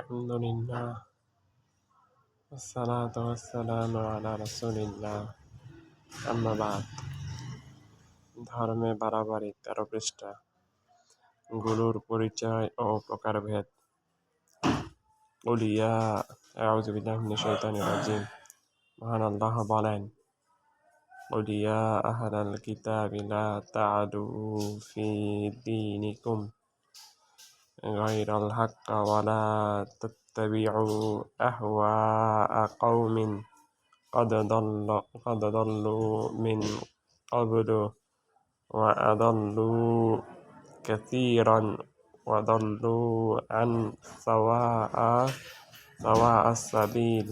আলহামদুলিল্লাহ আসসালাতু ওয়াসসালামু আলা রাসূলিল্লাহ আম্মা বাদ। ধর্মে বাড়াবাড়ি 13 পৃষ্ঠা। গুরুর পরিচয় ও প্রকারভেদ। উলিয়া আউযু বিল্লাহি মিনাশ শাইতানির রাজিম। মহান আল্লাহ বলেন, উলিয়া আহলাল কিতাবি লা তা'দু ফি দীনিকুম গায়রাল হাক্ক ওয়া লা তাত্তাবি'উ আহওয়া'a কওমিন قد ضلوا من قبل وأضلوا كثيرا وضلوا عن سواء السبيل।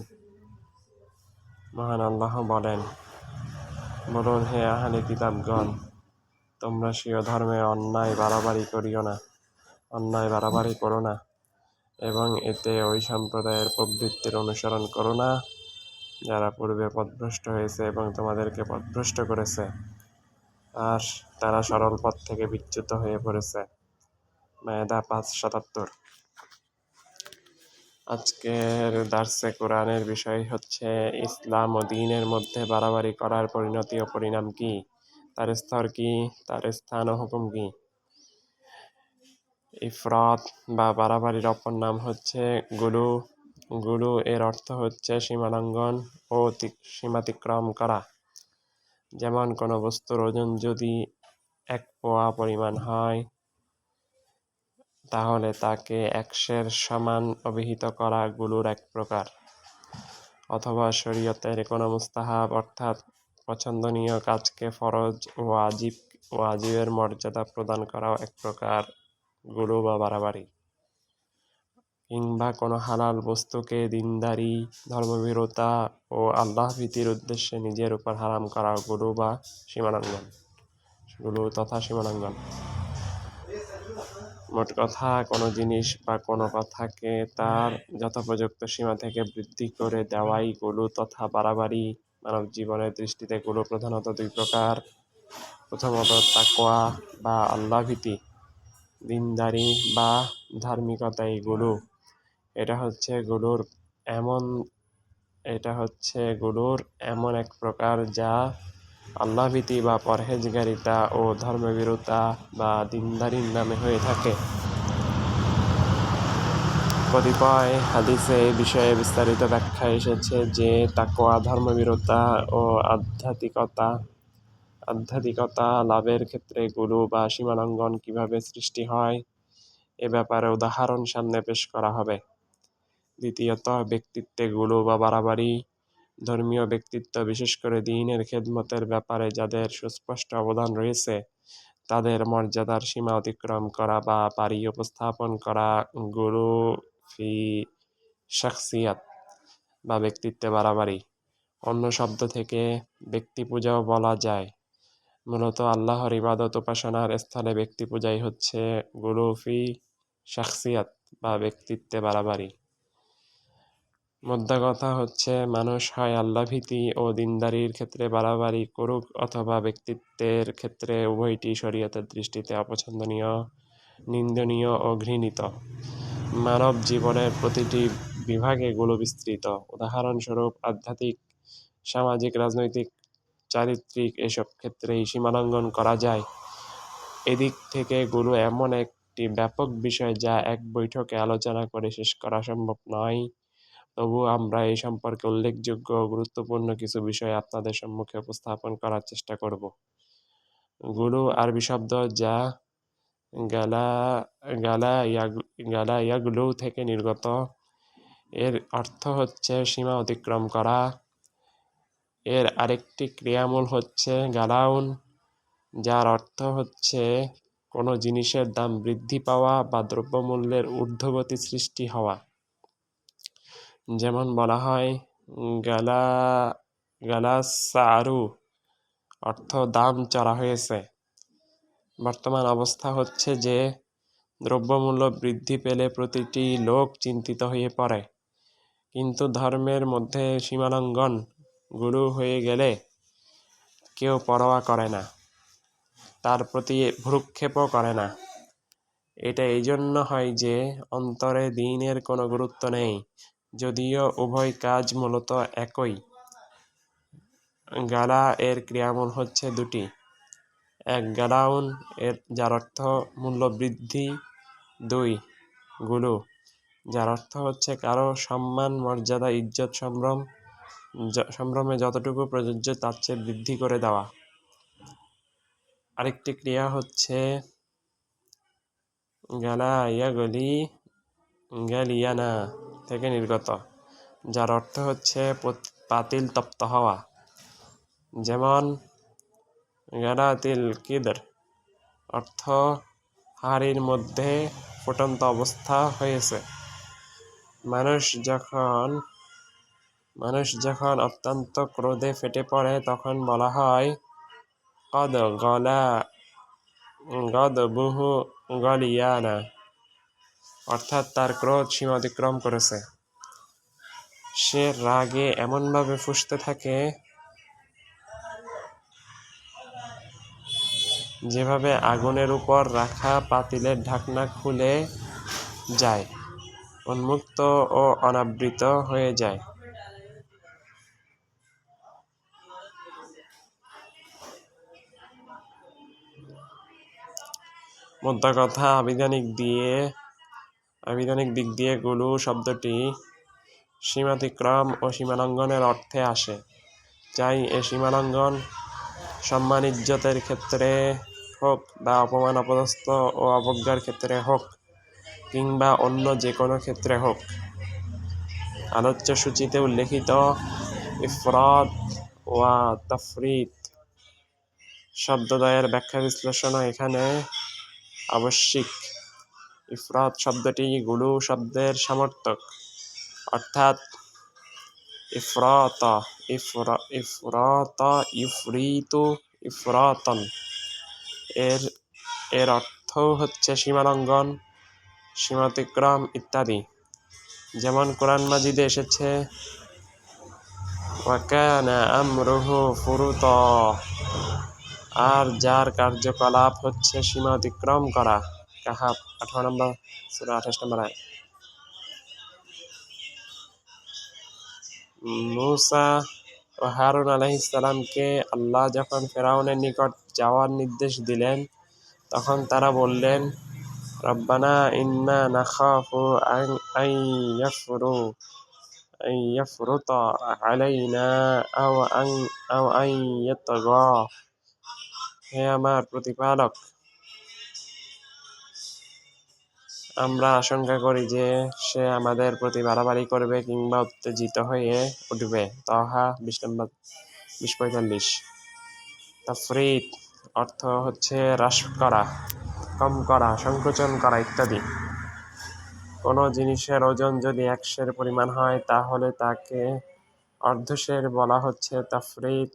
মহান আল্লাহ বলেন, বলুন, হে আহলে কিতাবগণ, তোমরা স্বীয় ধর্মে অন্যায় বাড়াবাড়ি করো না এবং এতে ওই সম্প্রদায়ের প্রবৃত্তির অনুসরণ করো না যারা পূর্বে পথভ্রষ্ট হয়েছে এবং তোমাদেরকে পথভ্রষ্ট করেছে, আর তারা সরল পথ থেকে বিচ্যুত হয়ে পড়েছে। মায়েদা 5:77। আজকের দার্সে কোরআনের বিষয় হচ্ছে ইসলাম ও দ্বীনের মধ্যে বাড়াবাড়ি করার পরিণতি ও পরিণাম কি, তার স্তর কি, তার স্থান ও হুকুম কি। ইফরাত বা বাড়াবাড়ির অপর নাম হচ্ছে গুলু। গুলু এর অর্থ হচ্ছে সীমালঙ্ঘন ও সীমাতিক্রম করা। যেমন কোনো বস্তুর ওজন যদি 1 পোয়া পরিমাণ হয়, তাহলে তাকে 1 সের সমান অভিহিত করা গুলুর এক প্রকার। অথবা শরীয়তের কোনো মুস্তাহাব অর্থাৎ পছন্দনীয় কাজকে ফরজ ও ওয়াজিবের মর্যাদা প্রদান করাও এক প্রকার গুলু বা বাড়াবাড়ি। কিংবা কোনো হালাল বস্তুকে দ্বীনদারি, ধর্মভীরুতা ও আল্লাহ ভীতির উদ্দেশ্যে নিজের উপর হারাম করা গুলু তথা সীমালঙ্ঘন। মোট কথা, কোনো জিনিস বা কোনো কথাকে তার যথোপযুক্ত সীমা থেকে বৃদ্ধি করে দেওয়াই গুলু তথা বাড়াবাড়ি। মানব জীবনের দৃষ্টিতে গুলু প্রধানত 2 প্রকার। প্রথমত তাকওয়া বা আল্লাহ ভীতি, দ্বীনদারি বা ধার্মিকতাই গুলু। এটা হচ্ছে গুলুর এমন এক প্রকার যা আল্লাহভীতি বা পরহেজগারিতা ও ধর্মভীরুতা বা দ্বীনদারির নামে হয়ে থাকে। কতিপয় হাদিসে এই বিষয়ে বিস্তারিত ব্যাখ্যা এসেছে যে তাকওয়া, ধর্মভীরুতা ও আধ্যাত্মিকতা লাভের ক্ষেত্রে গুলু বা সীমালঙ্ঘন কিভাবে সৃষ্টি হয় এ ব্যাপারে উদাহরণ সামনে পেশ করা হবে। দ্বিতীয়ত, ব্যক্তিত্বে গুলু বা বাড়াবাড়ি। ধর্মীয় ব্যক্তিত্ব, বিশেষ করে দ্বীনের খেদমতের ব্যাপারে যাদের সুস্পষ্ট অবদান রয়েছে, তাদের মর্যাদার সীমা অতিক্রম করা বা পারি উপস্থাপন করা গুলু ফি শাখসিয়াত বা ব্যক্তিত্বে বাড়াবাড়ি। অন্য শব্দ থেকে ব্যক্তি পূজাও বলা যায়। মূলত আল্লাহর ইবাদত উপাসনার স্থলে ব্যক্তি পূজাই হচ্ছে গুলু ফি শাখসিয়াত বা ব্যক্তিত্বে বাড়াবাড়ি। মোদ্দা কথা হচ্ছে, মানুষ হয় আল্লাহভীতি ও দ্বীনদারির ক্ষেত্রে বাড়াবাড়ি করুক অথবা ব্যক্তিত্বের ক্ষেত্রে, উভয়টি শরীয়তের দৃষ্টিতে অপছন্দনীয়, নিন্দনীয় ও ঘৃণিত। মানব জীবনের প্রতিটি বিভাগে গুলু বিস্তৃত। উদাহরণস্বরূপ আধ্যাত্মিক, সামাজিক, রাজনৈতিক, চারিত্রিক এসব ক্ষেত্রেই সীমালঙ্ঘন করা যায়। এদিক থেকে গুলু এমন একটি ব্যাপক বিষয় যা এক বৈঠকে আলোচনা করে শেষ করা সম্ভব নয়। তবুও আমরা এই সম্পর্কে উল্লেখযোগ্য ও গুরুত্বপূর্ণ কিছু বিষয় আপনাদের সম্মুখে উপস্থাপন করার চেষ্টা করব। গুলু আরবি শব্দ যা গালা ইয়াগলু থেকে নির্গত। এর অর্থ হচ্ছে সীমা অতিক্রম করা। এর আরেকটি ক্রিয়ামূল হচ্ছে গালাউন, যার অর্থ হচ্ছে কোনো জিনিসের দাম বৃদ্ধি পাওয়া বা দ্রব্যমূল্যের ঊর্ধ্বগতি সৃষ্টি হওয়া। যেমন বলা হয় গালাসারু, অর্থ দাম চড়া হয়েছে। বর্তমান অবস্থা হচ্ছে যে দ্রব্যমূল্য বৃদ্ধি পেলে প্রতিটি লোক চিন্তিত হয়ে পড়ে, কিন্তু ধর্মের মধ্যে সীমালঙ্ঘন গুলু হয়ে গেলে কেউ পরোয়া করে না, তার প্রতি ভ্রুক্ষেপও করে না। এটা এই জন্য হয় যে অন্তরে দ্বীনের কোনো গুরুত্ব নেই, যদিও উভয় কাজ মূলত একই। গালা এর ক্রিয়ামূল হচ্ছে দুটি। এক, গালাউন এর যার অর্থ মূল্য বৃদ্ধি। দুই, গুলু যার অর্থ হচ্ছে কারো সম্মান, মর্যাদা, ইজ্জত, সম্ভ্রমে যতটুকু প্রযোজ্য তার চেয়ে বৃদ্ধি করে দেওয়া। আরেকটি ক্রিয়া হচ্ছে গালা ইয়াগলি, গালিয়ানা থেকে নির্গত, যার অর্থ হচ্ছে পাতিল তপ্ত হওয়া। যেমন গালাতিল কিদর অর্থ হাড়ির মধ্যে ফুটন্ত অবস্থা হয়েছে। মানুষ যখন অত্যন্ত ক্রোধে ফেটে পড়ে তখন বলা হয় কদ গদবুহু গলিয়ানা, অর্থাৎ তার ক্রোধ সীমা অতিক্রম করেছে। সে রাগে এমনভাবে ফুঁসতে থাকে যেভাবে আগুনের উপর রাখা পাতিলের ঢাকনা খুলে যায়, উন্মুক্ত ও অনাবৃত হয়ে যায়। মোদ্দা কথা, আবিধানিক দিক দিয়ে গুলু শব্দটি সীমাতিক্রম ও সীমালঙ্ঘনের অর্থে আসে। চাই এ সীমালঙ্ঘন সম্মান ইজ্জতের ক্ষেত্রে হোক বা অপমান, অপদস্থ ও অবজ্ঞার ক্ষেত্রে হোক, কিংবা অন্য যে কোনো ক্ষেত্রে হোক। আলোচ্য সূচিতে উল্লেখিত ইফরাত ওয়া তাফরিত শব্দদ্বয়ের ব্যাখ্যা বিশ্লেষণও এখানে আবশ্যিক। ইফরাত শব্দটি গুলু শব্দের সমর্থক, অর্থাৎ ইফরাত ইফরিতু ইফরাতন এর অর্থ হচ্ছে সীমালঙ্ঘন, সীমাতিক্রম ইত্যাদি। যেমন কোরআন মাজিদে এসেছে ওয়া কানা আমরুহু ফুরুতা, আর যার কার্যকলাপ হচ্ছে সীমা অতিক্রম করা। কাহাফ 18 নম্বর সূরা 28 নম্বর আয়াত। মূসা ও হারুন আলাইহিস সালামকে আল্লাহ যখন ফেরাউনের নিকট যাওয়ার নির্দেশ দিলেন, তখন তারা বললেন, রব্বানা ইন্না নাখাফু আন ইয়াফরুতা আলাইনা আও আন ইয়াতগা। হে আমার প্রতিপালক, আমরা আশঙ্কা করি যে সে আমাদের প্রতি বাড়াবাড়ি করবে কিংবা উত্তেজিত হয়ে উঠবে। তাহা 20:45। তাফরীত অর্থ হচ্ছে হ্রাস করা, কম করা, সংকোচন করা ইত্যাদি। কোনো জিনিসের ওজন যদি 1 সের পরিমাণ হয় তাহলে তাকে অর্ধসের বলা হচ্ছে তাফরীত।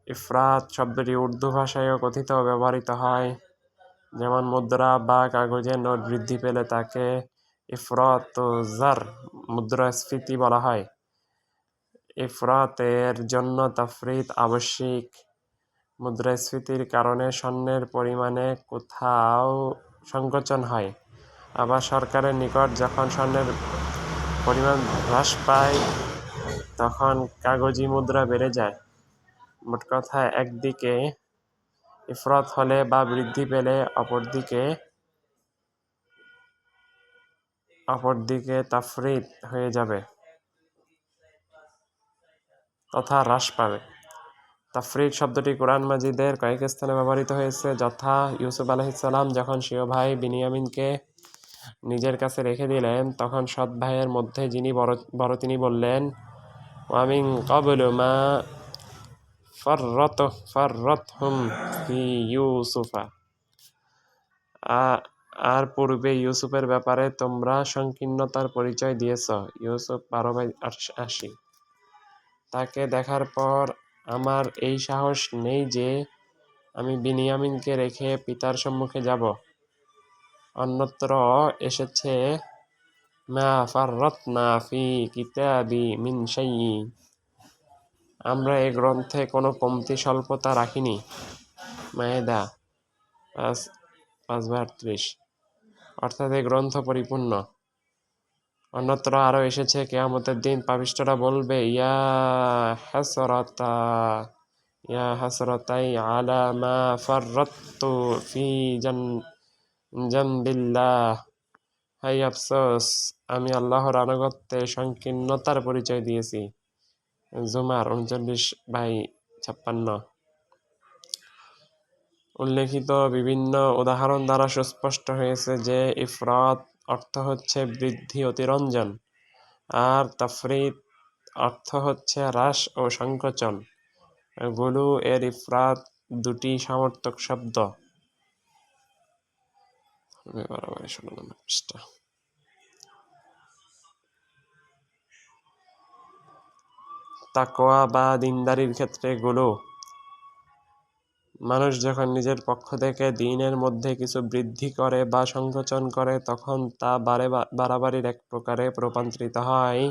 ইফরাত শব্দটি উর্দু ভাষায়ও কথিত ব্যবহৃত হয়। যেমন মুদ্রা বা কাগজের নোট বৃদ্ধি পেলে তাকে ইফরাতুজ্জার, মুদ্রাস্ফীতি বলা হয়। ইফরাতের জন্য তাফরীত আবশ্যিক। মুদ্রাস্ফীতির কারণে স্বর্ণের পরিমাণে কোথাও সংকোচন হয়, আবার সরকারের নিকট যখন স্বর্ণের পরিমাণ হ্রাস পায় তখন কাগজি মুদ্রা বেড়ে যায়। মোট কথা, একদিকে ইফরাত হলে বা বৃদ্ধি পেলে অপরদিকে তাফরীত হয়ে যাবে তথা হ্রাস পাবে। তাফরীত শব্দটি কোরআন মাজিদের কয়েক স্থানে ব্যবহৃত হয়েছে, যথা ইউসুফ আলাইহিস সালাম যখন স্বীয় ভাই বিনিয়ামিনকে নিজের কাছে রেখে দিলেন, তখন সৎ ভাইয়ের মধ্যে যিনি বড় তিনি বললেন, ওয়া মিন ক্বাবলু মা ফাররাতহুম ফি ইউসুফা, আর পূর্বে ইউসুফের ব্যাপারে তোমরা সংকীর্ণতার পরিচয় দিয়েছ। ইউসুফ 12:80। তাকে দেখার পর আমার এই সাহস নেই যে আমি বিনিয়ামিনকে রেখে পিতার সম্মুখে যাব। অন্যত্র এসেছে মা ফাররাতনা ফি কিতাবি মিন শাইই, আমরা এ গ্রন্থে কোনো কমতি স্বল্পতা রাখিনি। মায়েদা 5/38, অর্থাৎ এই গ্রন্থ পরিপূর্ণ। অন্যত্র আরও এসেছে, কিয়ামতের দিন পাপিষ্ঠরা বলবে, ইয়া হাসরাতাই আলা মা ফাররাততু ফি জানবিল্লাহ, হাই আফসোস, আমি আল্লাহর আনুগত্যে সংকীর্ণতার পরিচয় দিয়েছি। জুমার 39/56। উল্লেখিত বিভিন্ন উদাহরণ দ্বারা সুস্পষ্ট হয়েছে যে ইফরাত অর্থ হচ্ছে বৃদ্ধি অতিরঞ্জন, আর তাফরিত অর্থ হচ্ছে হ্রাস ও সংকোচন। গুলু এর ইফরাত দুটি সমর্থক শব্দ। তাকওয়া বা দিনদারির ক্ষেত্রে গুলু, মানুষ যখন নিজের পক্ষ থেকে দ্বীনের মধ্যে কিছু বৃদ্ধি করে বা সংকোচন করে তখন তা বাড়াবাড়ির এক প্রকারে রূপান্তরিত হয়।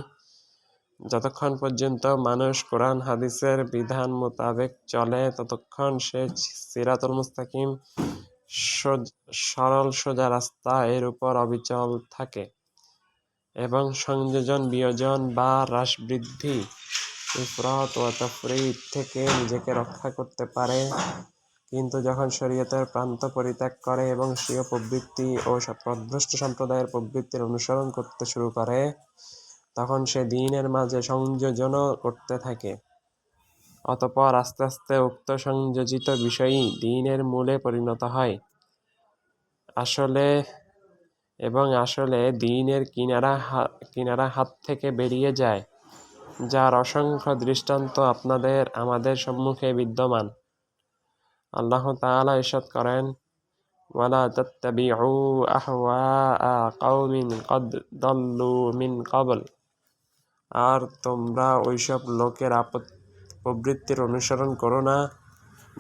যতক্ষণ পর্যন্ত মানুষ কোরআন হাদিসের বিধান মোতাবেক চলে ততক্ষণ সে সিরাতুল মুস্তাকিম, সরল সোজা রাস্তা এর উপর অবিচল থাকে এবং সংযোজন, বিয়োজন বা হ্রাস বৃদ্ধি, ইফরাত ও তাফরীত থেকে নিজেকে রক্ষা করতে পারে। কিন্তু যখন শরীয়তের প্রান্ত পরিত্যাগ করে এবং স্বীয় প্রবৃত্তি ও পথভ্রষ্ট সম্প্রদায়ের প্রবৃত্তির অনুসরণ করতে শুরু করে তখন সে দ্বীনের মাঝে সংযোজনও করতে থাকে। অতঃপর আস্তে আস্তে উক্ত সংযোজিত বিষয়ই দ্বীনের মূলে পরিণত হয়। আসলে দ্বীনের কিনারা হাত থেকে বেরিয়ে যায়, যার অসংখ্য দৃষ্টান্ত আমাদের সম্মুখে বিদ্যমান। আল্লাহ তাআলা ইরশাদ করেন, ওয়ালা তাত্তাবিউ আহওয়াআ কওমিন কদ দাল্লু মিন ক্বাবল, আর তোমরা ওইসব লোকের প্রবৃত্তির অনুসরণ করো না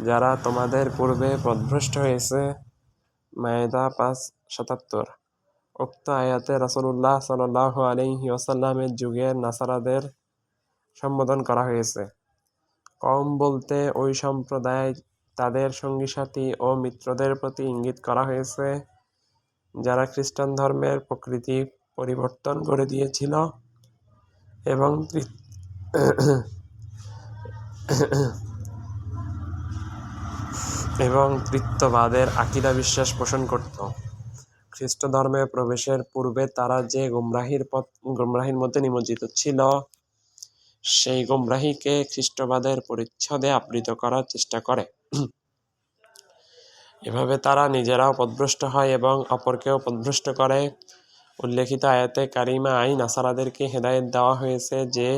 যারা তোমাদের পূর্বে পথভ্রষ্ট হয়েছে। মায়েদা 5:77। উক্ত আয়াতে রাসূলুল্লাহ সাল্লাল্লাহু আলাইহি ওয়াসাল্লামের যুগের নাসারাদের সম্বোধন করা হয়েছে। কওম বলতে ওই সম্প্রদায়, তাদের সঙ্গী সাথী ও মিত্রদের প্রতি ইঙ্গিত করা হয়েছে যারা খ্রিস্টান ধর্মের প্রকৃতি পরিবর্তন করে দিয়েছিল এবং ত্রিত্ববাদের আকীদা বিশ্বাস পোষণ করত। খ্রিস্ট ধর্মে প্রবেশের পূর্বে তারা যে গোমরাহির মধ্যে নিমজ্জিত ছিল, সেই গোমরাহিকে খ্রিস্টবাদের পরিচ্ছদে আবৃত করার চেষ্টা করে। এভাবে তারা নিজেরাও পথভ্রষ্ট হয় এবং অপরকেও পথভ্রষ্ট করে। উল্লেখিত আয়াতে কারিমায় নাসারাদেরকে হেদায়েত দেওয়া হয়েছে যে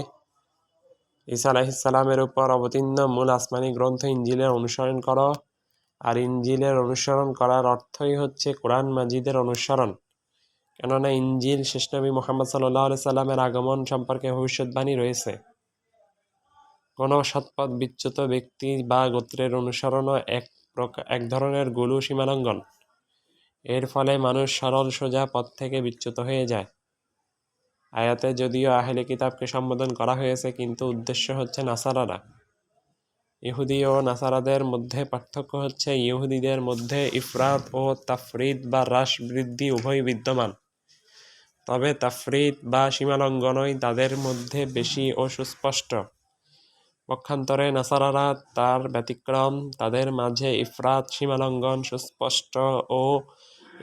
ঈসা আলাইহিসসালামের উপর অবতীর্ণ মূল আসমানী গ্রন্থ ইনজিলের অনুসরণ করো, আর ইনজিলের অনুসরণ করার অর্থই হচ্ছে কোরআন মাজিদের অনুসরণ। কেননা ইনজিল শেষ নবী মুহাম্মদ সাল্লাল্লাহু আলাইহি সাল্লামের আগমন সম্পর্কে ভবিষ্যদ্বাণী রয়েছে। কোনো সৎপথ বিচ্যুত ব্যক্তি বা গোত্রের অনুসরণও এক ধরনের গুলু, সীমালঙ্ঘন। এর ফলে মানুষ সরল সোজা পথ থেকে বিচ্যুত হয়ে যায়। আয়াতে যদিও আহলে কিতাবকে সম্বোধন করা হয়েছে, কিন্তু উদ্দেশ্য হচ্ছে নাসারারা। ইহুদি ও নাসারাদের মধ্যে পার্থক্য হচ্ছে ইহুদিদের মধ্যে ইফরাত ও তাফরিদ বা হ্রাস বৃদ্ধি উভয়ই বিদ্যমান, তবে তাফরিদ বা সীমালঙ্ঘনই তাদের মধ্যে বেশি ও সুস্পষ্ট। পক্ষান্তরে নাসারারা তার ব্যতিক্রম, তাদের মাঝে ইফরাত, সীমালঙ্ঘন সুস্পষ্ট ও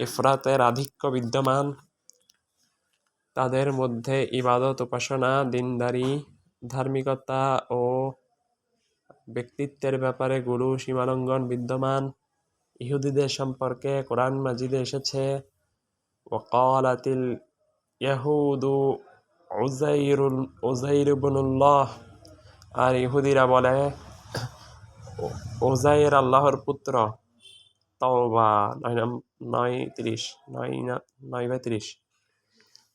ইফরাতের আধিক্য বিদ্যমান। তাদের মধ্যে ইবাদত, উপাসনা, দীনদারি, ধার্মিকতা ও ব্যক্তিত্বের ব্যাপারে গুরু, সীমালঙ্ঘন বিদ্যমান। ইহুদিদের সম্পর্কে কোরআন মাজিদে এসেছে, ওয়াকালাতিল ইয়াহুদু উযাইর ইবনুল্লাহ, আর ইহুদিরা বলে উযাইর আল্লাহর পুত্র। তাওবা 9:30।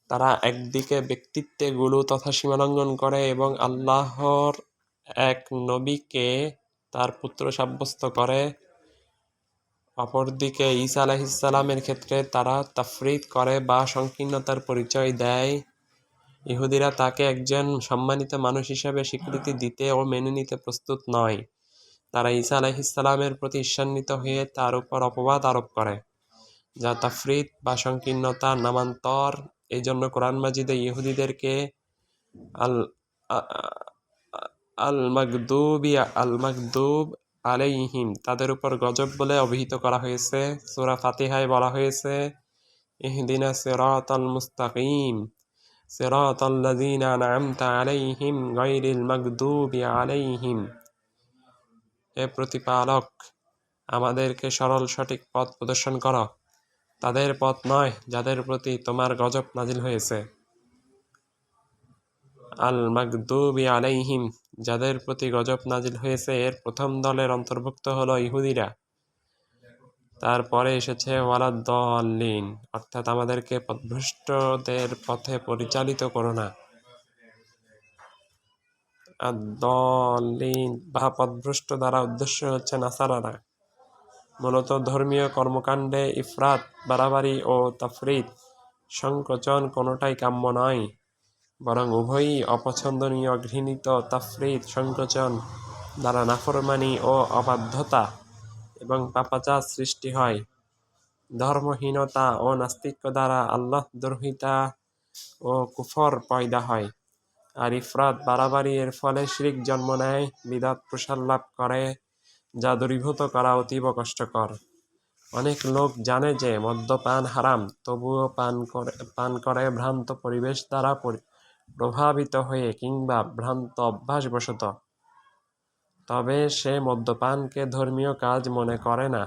তারা একদিকে ব্যক্তিত্বে গুলু তথা সীমালঙ্ঘন করে এবং আল্লাহর এক নবীকে তার পুত্র সাব্যস্ত করে, অপরদিকে ঈসা আলাইহিসসালামের ক্ষেত্রে তারা তাফরীত করে বা সংকীর্ণতার পরিচয় দেয়। ইহুদিরা তাকে একজন সম্মানিত মানুষ হিসেবে স্বীকৃতি দিতে ও মেনে নিতে প্রস্তুত নয়। তারা ঈসা আলাইহিসসালামের প্রতি ঈর্ষান্বিত হয়ে তার উপর অপবাদ আরোপ করে। যা তাফরিত বা সংকীর্ণতা, নামান্তর। এই জন্য কোরআন মাজিদে ইহুদিদেরকে আল মাগদুব আলাইহিম, তাদের উপর গজব বলে অভিহিত করা হয়েছে। সূরা ফাতিহায় বলা হয়েছে ইহদিনা সিরাতাল মুস্তাকিম সিরাতাল্লাযীনা আন'আমতা আলাইহিম গায়রিল মাগদুবি আলাইহিম। হে প্রতিপালক, আমাদেরকে সরল সঠিক পথ প্রদর্শন করো, তাদের পথ নয় যাদের প্রতি তোমার গজব নাজিল হয়েছে। আল মাগদুবি আলাইহিম, যাদের প্রতি গজব নাজিল হয়েছে, এর প্রথম দলের অন্তর্ভুক্ত হলো ইহুদিরা। তারপরে এসেছে ওয়ালাদ-দাল্লিন, অর্থাৎ আমাদেরকে পথভ্রষ্টদের পথে পরিচালিত করো না। আদ-দাল্লিন বা পথভ্রষ্ট দ্বারা উদ্দেশ্য হচ্ছে নাসারারা। মূলত ধর্মীয় কর্মকাণ্ডে ইফরাত, বাড়াবাড়ি ও তাফরিত, সংকোচন কোনোটাই কাম্য নয়, বরং উভয়ই অপছন্দনীয়, ঘৃণিত। তাফরিত, সংকোচন দ্বারা নাফরমানি ও অবাধ্যতা এবং পাপাচার সৃষ্টি হয়। ধর্মহীনতা ও নাস্তিক্য দ্বারা আল্লাহদ্রোহিতা ও কুফর পয়দা হয়। আর ইফরাত, বাড়াবাড়ি, এর ফলে শিরক জন্ম নেয়, বিদআত প্রসার লাভ করে, যা দূরীভূত করা অতীব কষ্টকর। অনেক লোক জানে যে মদ্যপান হারাম, তবুও পান করে ভ্রান্ত পরিবেশ দ্বারা প্রভাবিত হয়ে কিংবা ভ্রান্ত অভ্যাসবশত। তবে সে মদ্যপানকে ধর্মীয় কাজ মনে করে না,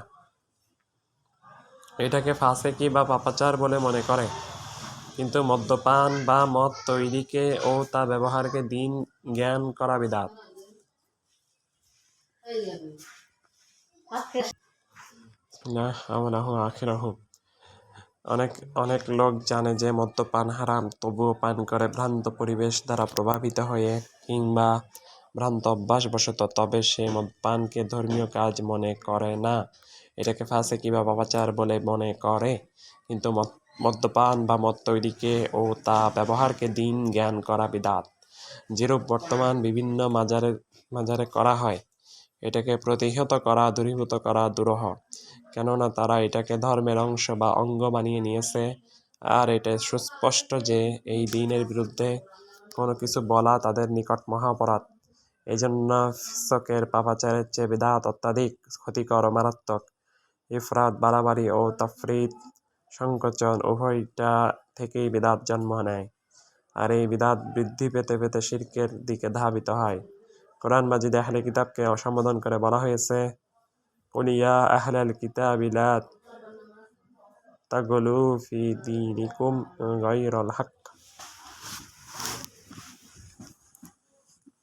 এটাকে ফাসেকি বা পাপাচার বলে মনে করে। কিন্তু মদ্যপান বা মদ তৈরিকে ও তা ব্যবহারকে দ্বীন জ্ঞান করা বিদআত। অনেক লোক জানে যে মদ্যপান হারাম, তবুও পান করে ভ্রান্ত পরিবেশ দ্বারা প্রভাবিত হয়ে কিংবা ভ্রান্ত অভ্যাসবশত। তবে সে মদ্যপানকে ধর্মীয় কাজ মনে করে না, এটাকে ফাসেকি বা পাপাচার বলে মনে করে। কিন্তু মদ্যপান বা মদ তৈরিকে ও তা ব্যবহারকে দ্বীন জ্ঞান করা বিদআত। যেরূপ বর্তমান বিভিন্ন মাজারে করা হয়, এটাকে প্রতিহত করা, দূরীভূত করা দুরূহ, কেননা তারা এটাকে ধর্মের অংশ বা অঙ্গ বানিয়ে নিয়েছে। আর এটা সুস্পষ্ট যে এই দ্বীনের বিরুদ্ধে কোনো কিছু বলা তাদের নিকট মহা অপরাধ। এজন্য ফিসকের, পাপাচারের চেয়ে বিদআত অত্যাধিক ক্ষতিকর ও মারাত্মক। ইফরাত, বাড়াবাড়ি ও তাফরিত, সংকোচন, উভয়টা থেকেই বিদআত জন্ম নেয়। আর এই বিদআত বৃদ্ধি পেতে পেতে শিরকের দিকে ধাবিত হয়। কোরআন মাজিদে আহলে কিতাবকে সম্বোধন করে বলা হয়েছে কুল ইয়া আহলাল কিতাবি লা তাগলু ফি দীনিকুম গায়রাল হক।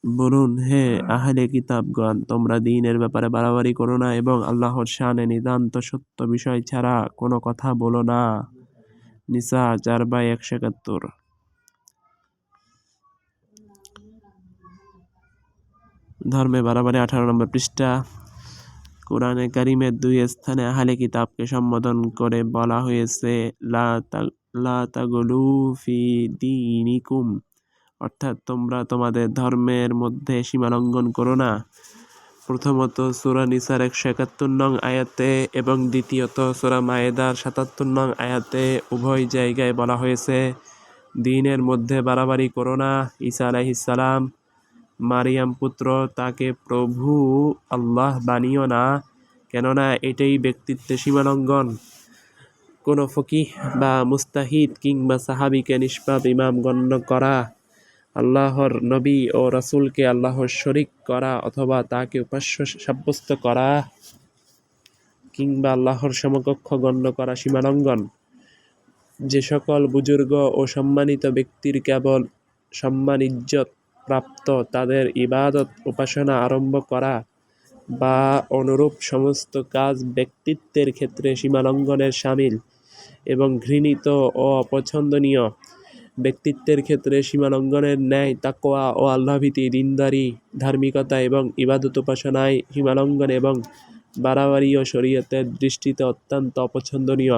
বলুন, হে আহলে কিতাবগণ, তোমরা দ্বীনের ব্যাপারে বাড়াবাড়ি করো না এবং আল্লাহর শানে নিতান্ত সত্য বিষয় ছাড়া কোনো কথা বলো না। নিসা 4/171। ধর্মে বাড়াবাড়ি 18 নম্বর পৃষ্ঠা। কোরআনে কারিমের 2 স্থানে আহলে কিতাবকে সম্বোধন করে বলা হয়েছে লা তাগলু ফি দীনিকুম, অর্থাৎ তোমরা তোমাদের ধর্মের মধ্যে সীমালঙ্ঘন করো না। প্রথমত সূরা নিসার 171 নং আয়াতে এবং দ্বিতীয়ত সূরা মায়েদার 77 নং আয়াতে উভয় জায়গায় বলা হয়েছে দ্বীনের মধ্যে বাড়াবাড়ি করো না। ঈসা আলাইহিস সালাম, মারিয়াম পুত্র, তাকে প্রভু আল্লাহ বানিও না, কেননা এটাই ব্যক্তিত্বে সীমালঙ্ঘন। কোনো ফকিহ বা মুস্তাহিদ কিংবা সাহাবীকে নিষ্পাপ ইমাম গণ্য করা, আল্লাহর নবী ও রাসূলকে আল্লাহর শরীক করা অথবা তাকে উপাস্য সাব্যস্ত করা কিংবা আল্লাহর সমকক্ষ গণ্য করা সীমালঙ্ঘন। যে সকল বুজুর্গ ও সম্মানিত ব্যক্তির কেবল সম্মান ইজ্জত প্রাপ্ত তাদের ইবাদত উপাসনা আরম্ভ করা বা অনুরূপ সমস্ত কাজ ব্যক্তিত্বের ক্ষেত্রে সীমালঙ্ঘনের শামিল এবং ঘৃণিত ও অপছন্দনীয়। ব্যক্তিত্বের ক্ষেত্রে সীমালঙ্ঘনের ন্যায় তাকওয়া ও আল্লাহভীতি, দীনদারি, ধার্মিকতা এবং ইবাদত উপাসনায় সীমালঙ্ঘন এবং বাড়াবাড়িও শরীয়তের দৃষ্টিতে অত্যন্ত অপছন্দনীয়।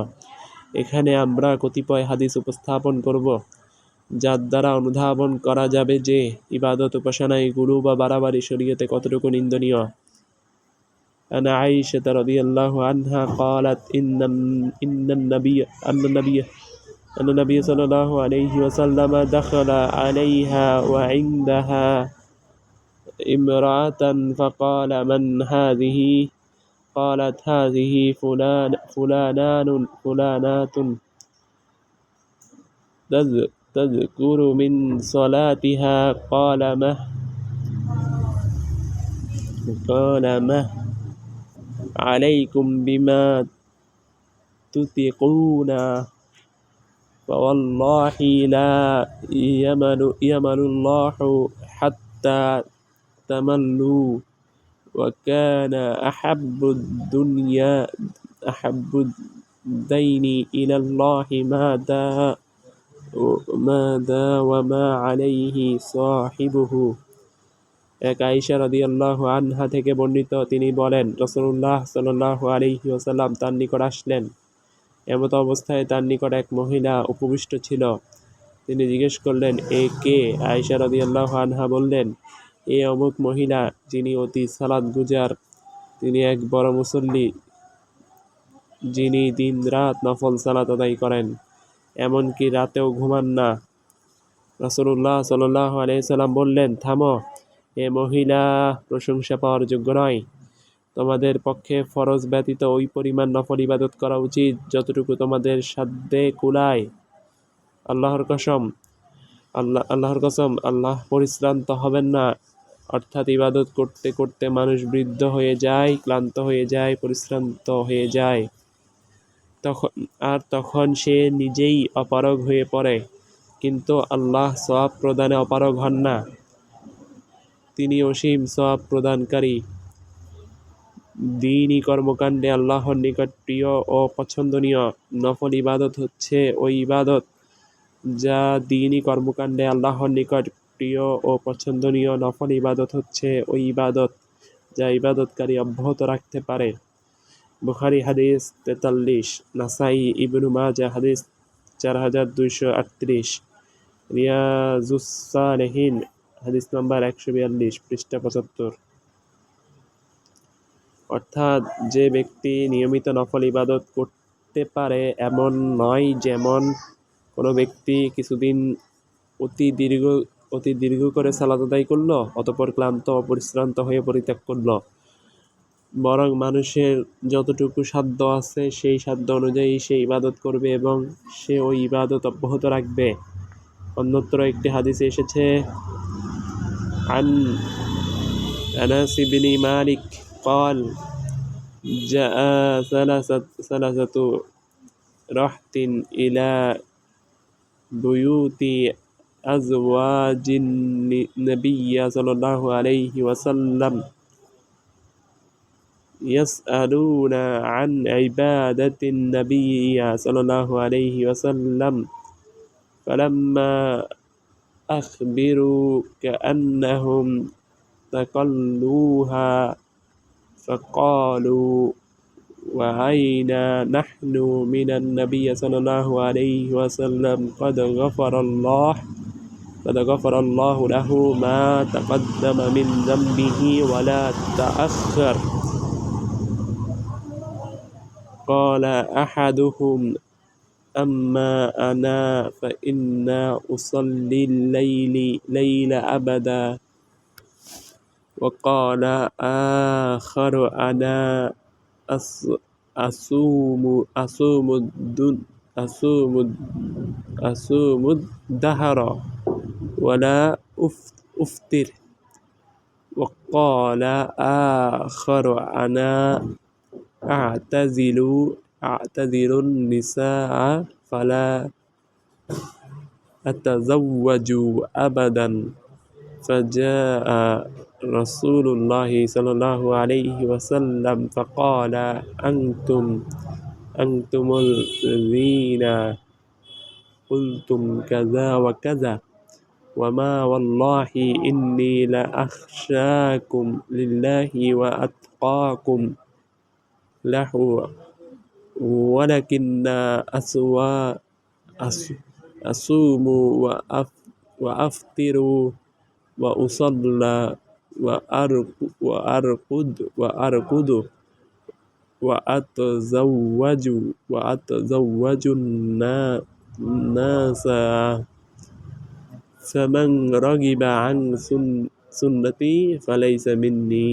এখানে আমরা কতিপয় হাদিস উপস্থাপন করব, যার দ্বারা অনুধাবন করা যাবে যে ইবাদত উপাসনায় গুরু বা বাড়াবাড়ি শরীয়তে কতটুকু নিন্দনীয়। عن عائشة رضي الله عنها قالت أن النبي صلى الله عليه وسلم دخل عليها وعندها امرأة فقال من هذه؟ قالت هذه فلانات تذكر من صلاتها. قال ما عليكم بما تطيقون فوالله لا يمل الله حتى تملوا وكان أحب الدين إلى الله ما داوم عليه صاحبه। এক আয়েশা রাদিয়াল্লাহু আনহা থেকে বর্ণিত, তিনি বলেন, রাসূলুল্লাহ সাল্লাল্লাহু আলাইহি ওয়াসাল্লাম তার নিকট আসলেন। এমত অবস্থায় তার নিকট এক মহিলা উপবিষ্ট ছিল। তিনি জিজ্ঞেস করলেন, এ কে? আয়েশা রাদিয়াল্লাহু আনহা বললেন, এ অমুক মহিলা, যিনি অতি সালাত গুজার, তিনি এক বড় মুসল্লি, যিনি দিন রাত নফল সালাত আদায় করেন, এমনকি রাতেও ঘুমান না। রাসূলুল্লাহ সাল্লাল্লাহু আলাইহি ওয়াসাল্লাম বললেন, থামো, এ মহিলা প্রশংসা পাওয়ার যোগ্য নয়। তোমাদের পক্ষে ফরজ ব্যতীত ওই পরিমাণ নফল ইবাদত করা উচিত যতটুকু তোমাদের সাধ্যে কুলায়। আল্লাহর কসম, আল্লাহ পরিশ্রান্ত হবেন না। অর্থাৎ ইবাদত করতে করতে মানুষ বৃদ্ধ হয়ে যায়, ক্লান্ত হয়ে যায়, পরিশ্রান্ত হয়ে যায়, তখন সে নিজেই অপারগ হয়ে পড়ে। কিন্তু আল্লাহ সওয়াব প্রদানে অপারগ হন না। তিনি অসীম সওয়াব প্রদানকারী। দ্বীনি কর্মকাণ্ডে আল্লাহর নিকট প্রিয় ও পছন্দনীয় নফল ইবাদত হচ্ছে ওই ইবাদত যা দ্বীনি কর্মকাণ্ডে আল্লাহর নিকট প্রিয় ও পছন্দনীয় নফল ইবাদত হচ্ছে ওই ইবাদত যা ইবাদতকারী অব্যাহত রাখতে পারে। বুখারী হাদিস 43, নাসাই ইবনু মাজাহ হাদিস 4238, রিয়াজুস সালেহিন হাদিস নাম্বার 142, পৃষ্ঠা 75। অর্থাৎ যে ব্যক্তি নিয়মিত নফল ইবাদত করতে পারে এমন নয়, যেমন কোনো ব্যক্তি কিছুদিন অতি দীর্ঘ করে সালাত আদায় করলো, অতঃপর ক্লান্ত ও পরিশ্রান্ত হয়ে পরিত্যাগ করলো। বরং মানুষের যতটুকু সাধ্য আছে সেই সাধ্য অনুযায়ী সে ইবাদত করবে এবং সে ওই ইবাদত অব্যাহত রাখবে। অন্যত্র একটি হাদিসে এসেছে, আন আনাস ইবনে মালিক قال جاء ثلاثة رهط إلى بيوت أزواج النبي صلى الله عليه وسلم يسألون عن عبادة النبي صلى الله عليه وسلم فلما أخبروا كأنهم تقلوها فقالوا وأين نحن من النبي صلى الله عليه وسلم قد غفر الله له ما تقدم من ذنبه ولا تأخر. قال أحدهم أما أنا فإنا أصلي الليل أبدا. وقال آخر أنا أصوم الدهر ولا أفطر. وقال آخر أنا أعتزل النساء فلا أتزوج أبدا. فجاء رسول الله صلى الله عليه وسلم فقال أنتم الذين قلتم كذا وكذا وما والله إني لأخشاكم لله وأتقاكم له ولكن أصوم وأفطر وأصلى وأرقد وأتزوج الناس فمن رغب عن সুন্নতি ফালাইসা মিন্নি।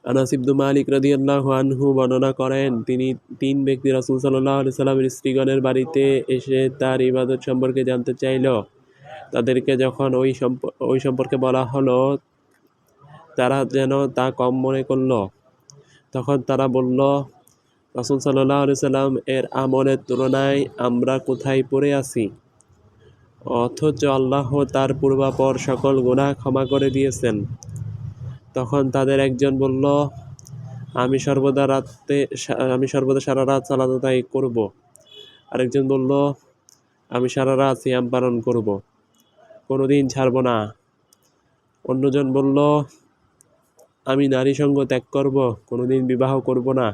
আনাস ইবনে মালিক রাদিয়াল্লাহু আনহু বর্ণনা করেন, তিনি তিন ব্যক্তি রাসূল সাল্লাল্লাহু আলাইহি সাল্লামের স্ত্রীগণের বাড়িতে এসে তার ইবাদত সম্পর্কে জানতে চাইল। তাদেরকে যখন ওই সম্পর্কে বলা হলো, তারা যেন তা কম মনে করল। তখন তারা বলল, রাসূল সাল্লাল্লাহু আলাইহি সাল্লাম এর আমলের তুলনায় আমরা কোথায় পড়ে আছি, অথচ আল্লাহ তার পূর্বাপর সকল গুনাহ ক্ষমা করে দিয়েছেন। তখন তাদের একজন বলল, আমি সর্বদা সারা রাত সালাত আদায় করব। আরেকজন বলল, আমি সারা রাত সিয়াম পালন করব, কোনোদিন ছাড়ব না। অন্যজন বলল, আমি নারী সঙ্গ ত্যাগ করব, কোনোদিন বিবাহ করব না।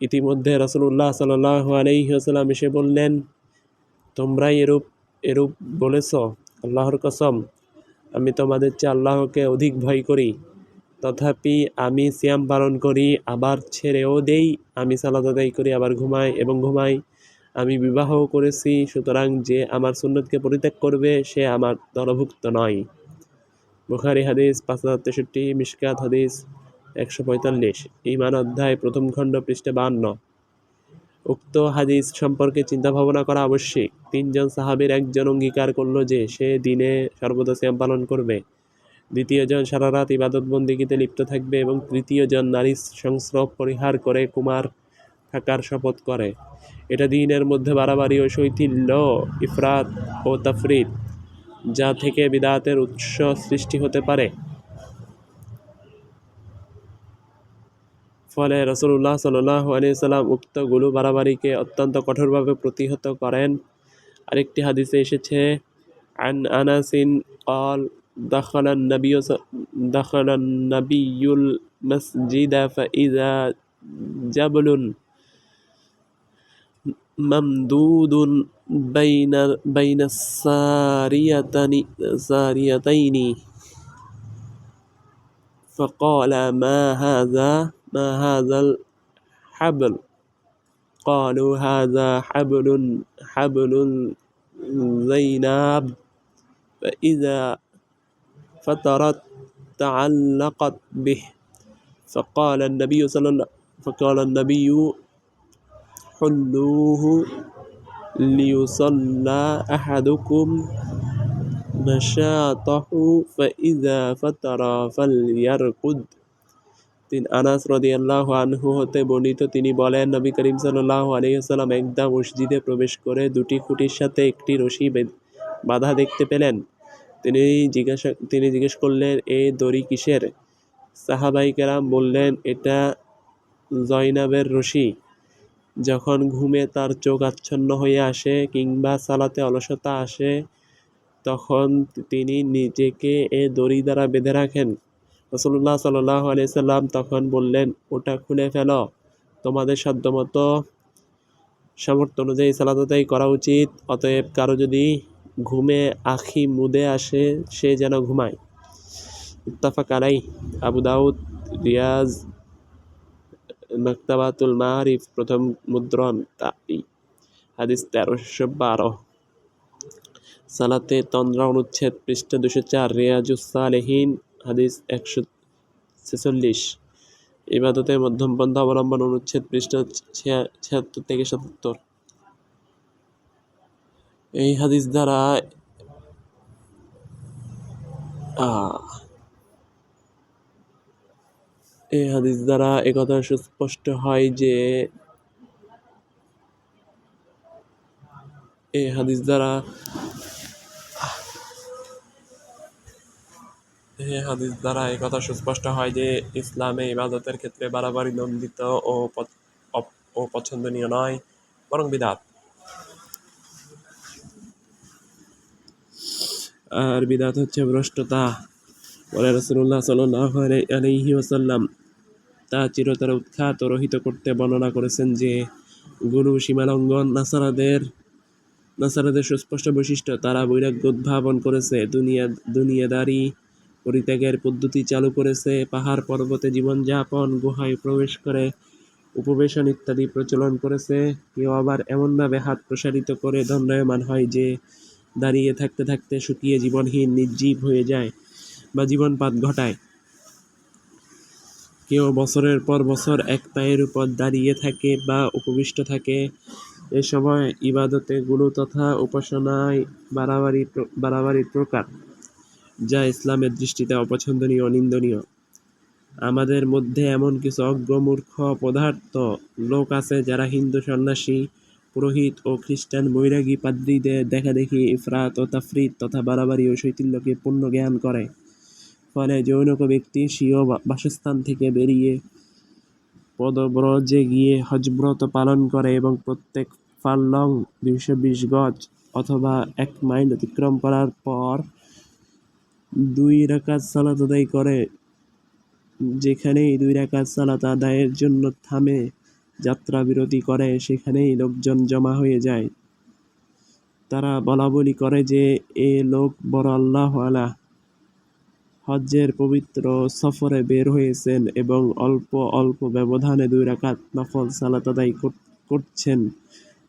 ইতিমধ্যে রাসূলুল্লাহ সাল্লাল্লাহু আলাইহি ওয়াসাল্লাম এসে বললেন, তোমরাই এরূপ বলেছ, আল্লাহর কসম, আমি তোমাদের চেয়ে আল্লাহকে অধিক ভয় করি। তথাপি আমি সিয়াম পালন করি, আবার ছেড়েও দেই। আমি সালাত আদায় করি, আবার ঘুমাই। আমি বিবাহও করেছি, সুতরাং যে আমার সুন্নতকে পরিত্যাগ করবে সে আমার দলভুক্ত নয়। বুখারী হাদিস 5063, মিশকাত হাদিস 145, ঈমান অধ্যায় প্রথম খণ্ড পৃষ্ঠা 52। উক্ত হাদিস সম্পর্কে চিন্তা ভাবনা করা আবশ্যক। তিনজন সাহাবীর একজন অঙ্গীকার করল যে সে দিনে সর্বদা সিয়াম পালন করবে, দ্বিতীয়জন সারা রাত ইবাদত বন্দেগীতে লিপ্ত থাকবে এবং তৃতীয়জন নারী সংস্রব পরিহার করে কুমার থাকার শপথ করে। এটা দ্বীনের মধ্যে বাড়াবাড়ি ও শৈথিল্য, ইফরাত ও তাফরিত, যা থেকে বিদআতের উৎস সৃষ্টি হতে পারে। ফলে রাসূলুল্লাহ সাল্লাল্লাহু আলাইহি ওয়াসাল্লাম উক্ত গুলো বাড়াবাড়িকে অত্যন্ত কঠোরভাবে প্রতিহত করেন। আরেকটি হাদিসে এসেছে, আন আনাসিন قال دخل النبي المسجد فإذا جبل ممدود بين الساريتين فقال ما هذا الحبل؟ قالوا هذا حبل زينب، فإذا فترت تعلقت به. فقال النبي حلوه ليصلى أحدكم نشاطه فإذا فتر فليرقد। আনাস রাদিয়াল্লাহু আনহু হতে বর্ণিত, তিনি বলেন, নবী করিম সাল্লাল্লাহু আলাইহি ওয়াসাল্লাম একদা মসজিদে প্রবেশ করে দুটি খুঁটির সাথে একটি রশি বাঁধা দেখতে পেলেন। তিনি জিজ্ঞেস করলেন, এ দড়ি কিসের? সাহাবায়ে কেরাম বললেন, এটা জয়নাবের রশি। যখন ঘুমে তার চোখ আচ্ছন্ন হয়ে আসে কিংবা সালাতে অলসতা আসে, তখন তিনি নিজেকে এ দড়ি দ্বারা বেঁধে রাখেন। রাসূলুল্লাহ সাল্লাল্লাহু আলাইহি সাল্লাম তখন বললেন, ওটা খুলে ফেলো, তোমাদের সাধ্যমতো সামর্থ্য অনুযায়ী সালাত আদায় করা উচিত। অতএব কারো যদি ঘুমে আখি মুদে আসে, সে যেন ঘুমায়। মুত্তাফাক আলাইহ। আবু দাউদ, রিয়াজ, মাকতাবাতুল মাআরিফ, প্রথম মুদ্রণ, তাই হাদিস 1312। সালাতে তন্দ্রা অনুচ্ছেদ, পৃষ্ঠা 204, রিয়াজুস সালেহিন, হাদিস 146। ইবাদতে মধ্যম পন্থা অবলম্বন অনুচ্ছেদ, পৃষ্ঠা 76 থেকে 77। এই হাদিস দ্বারা একথা সুস্পষ্ট হয় যে ইসলামে ইবাদতের ক্ষেত্রে বাড়াবাড়ি দণ্ডিত ও পছন্দনীয় নয়, বরং বিদআত। আর বিদআত হচ্ছে ভ্রষ্টতা। বলে রাসূলুল্লাহ সাল্লাল্লাহু আলাইহি ওয়াসাল্লাম তা চিরতরে উৎখাত ও রহিত করতে বর্ণনা করেছেন যে, গুরু সীমালঙ্ঘন নাসারাদের সুস্পষ্ট বৈশিষ্ট্য। তারা বৈরাগ্য উদ্ভাবন করেছে, দুনিয়াদারি পরিত্যাগের পদ্ধতি চালু করেছে, পাহাড় পর্বতে জীবনযাপন, গুহায় প্রবেশ করে উপবেশন ইত্যাদি প্রচলন করেছে। কেউ আবার এমনভাবে হাত প্রসারিত করে দণ্ডায়মান হয় যে দাঁড়িয়ে থাকতে থাকতে শুকিয়ে জীবনহীন নির্জীব হয়ে যায় বা জীবনপাত ঘটায়। কেউ বছরের পর বছর এক পায়ের উপর দাঁড়িয়ে থাকে বা উপবিষ্ট থাকে। এ সময় ইবাদতে গুলো তথা উপাসনায় বাড়াবাড়ির প্রকার, যা ইসলামের দৃষ্টিতে অপছন্দনীয় ও নিন্দনীয়। আমাদের মধ্যে এমন কিছু অজ্ঞ মূর্খ পদার্থ লোক আছে যারা হিন্দু সন্ন্যাসী, পুরোহিত ও খ্রিস্টান বৈরাগী পাদ্রীদের দেখাদেখি ইফরাত ও তাফরিত তথা বাড়াবাড়ি ও শৈথিল্যকে পূর্ণ জ্ঞান করে। ফলে জনৈক ব্যক্তি স্বীয় বাসস্থান থেকে বেরিয়ে পদব্রজে গিয়ে হজব্রত পালন করে এবং প্রত্যেক ফার্লং 220 গজ অথবা 1 মাইল অতিক্রম করার পর 2 রাকাত সালাত আদায় করে। যেখানেই 2 রাকাত সালাত আদায়ের জন্য থামে, যাত্রা বিরতি করে, সেখানেই লোকজন জমা হয়ে যায়। তারা বলাবলি করে যে এ লোক বড় আল্লাহওয়ালা, হজ্জের পবিত্র সফরে বের হয়েছেন এবং অল্প অল্প ব্যবধানে 2 রাকাত নফল সালাত আদায় করছেন।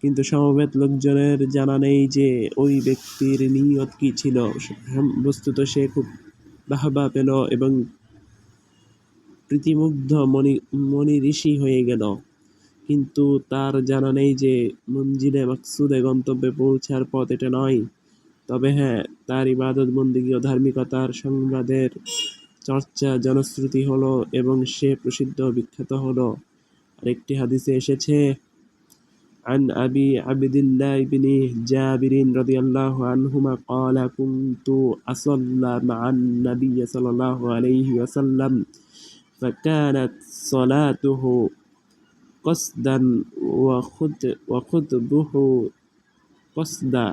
কিন্তু সমবেত লোকজনের জানা নেই যে ওই ব্যক্তির নিয়ত কি ছিল। বস্তুত সে খুব বাহবা পেল এবং প্রীতিমুগ্ধ মনি ঋষি হয়ে গেল, কিন্তু তার জানা নেই যে মঞ্জিলে মাকসুদে গন্তব্যে পৌঁছার পথ এটা নয়। তবে হ্যাঁ, তার ইবাদত বন্দেগী ও ধার্মিকতার সংবাদের চর্চা জনশ্রুতি হলো এবং সে প্রসিদ্ধ বিখ্যাত হলো। আরেকটি হাদিসে এসেছে, عن أبي عبد الله بن جابر رضي الله عنهما قال كنت أصلى مع النبي صلى الله عليه وسلم فكانت صلاته قصدا وخطبه قصدا।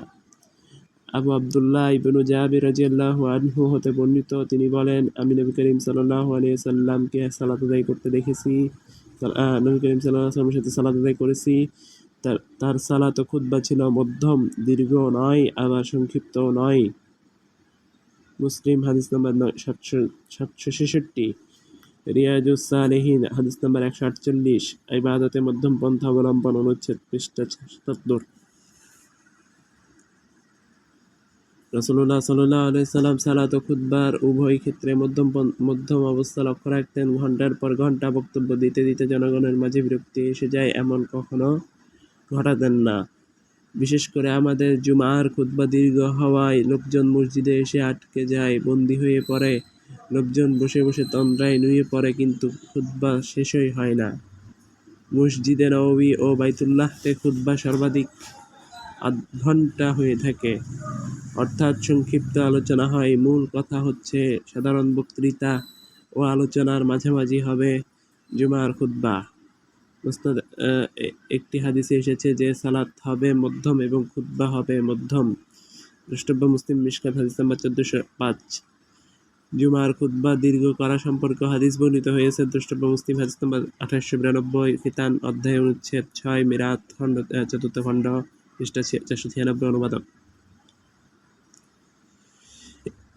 আবু আব্দুল্লাহ ইবনু জাবির রাদিয়াল্লাহু আনহু হতে বর্ণিত, তিনি বলেন, আমি নবী করিম সাল্লাল্লাহু আলাইহি ওয়াসাল্লামকে সালাত আদায় করতে দেখেছি। নবী করিম সাল্লাল্লাহু আলাইহি ওয়াসাল্লামের সাথে সালাত আদায় করেছি। তার সালাত ও খুতবা ছিল মধ্যম, দীর্ঘ নয়, আবার সংক্ষিপ্তও নয়। মুসলিম হাদিস নাম্বার 766, রিয়াজুস সালেহিন হাদিস নাম্বার 148, ইবাদতে মধ্যম পন্থা অবলম্বন অনুচ্ছেদ পৃষ্ঠা 77। রাসূলুল্লাহ সাল্লাল্লাহু আলাইহি ওয়াসাল্লাম সালাত ও খুতবার উভয় ক্ষেত্রে মধ্যম অবস্থা লক্ষ্য রাখতেন। ঘন্টার পর ঘন্টা বক্তব্য দিতে দিতে জনগণের মাঝে বিরক্তি এসে যায় এমন কখনো ঘটাতেন না। বিশেষ করে আমাদের জুমার খুতবা দীর্ঘ হওয়ায় লোকজন মসজিদে এসে আটকে যায়, বন্দী হয়ে পড়ে। লোকজন বসে বসে তন্দ্রায় নুয়ে পড়ে, কিন্তু খুতবা শেষই হয় না। মসজিদে নববী ও বাইতুল্লাহতে খুতবা সর্বাধিক আধ ঘন্টা হয়ে থাকে, অর্থাৎ সংক্ষিপ্ত আলোচনা হয়। মূল কথা হচ্ছে সাধারণ বক্তৃতা ও আলোচনার মাঝামাঝি হবে জুমার খুতবা। একটি হাদিসে এসেছে যে সালাত হবে মধ্যম এবং খুতবা হবে মধ্যম। দ্রষ্টব্য মুসলিম মিশকাত হাদিস নাম্বার 1405। জুমার খুতবা দীর্ঘ করা সম্পর্কে হাদিস বর্ণিত হয়েছে। দ্রষ্টব্য মুসলিম হাদিস নাম্বার 2892, খিতান অধ্যায় অনুচ্ছেদ 6, মিরাত খণ্ড 4 খণ্ড পৃষ্ঠা 496 অনুবাদক।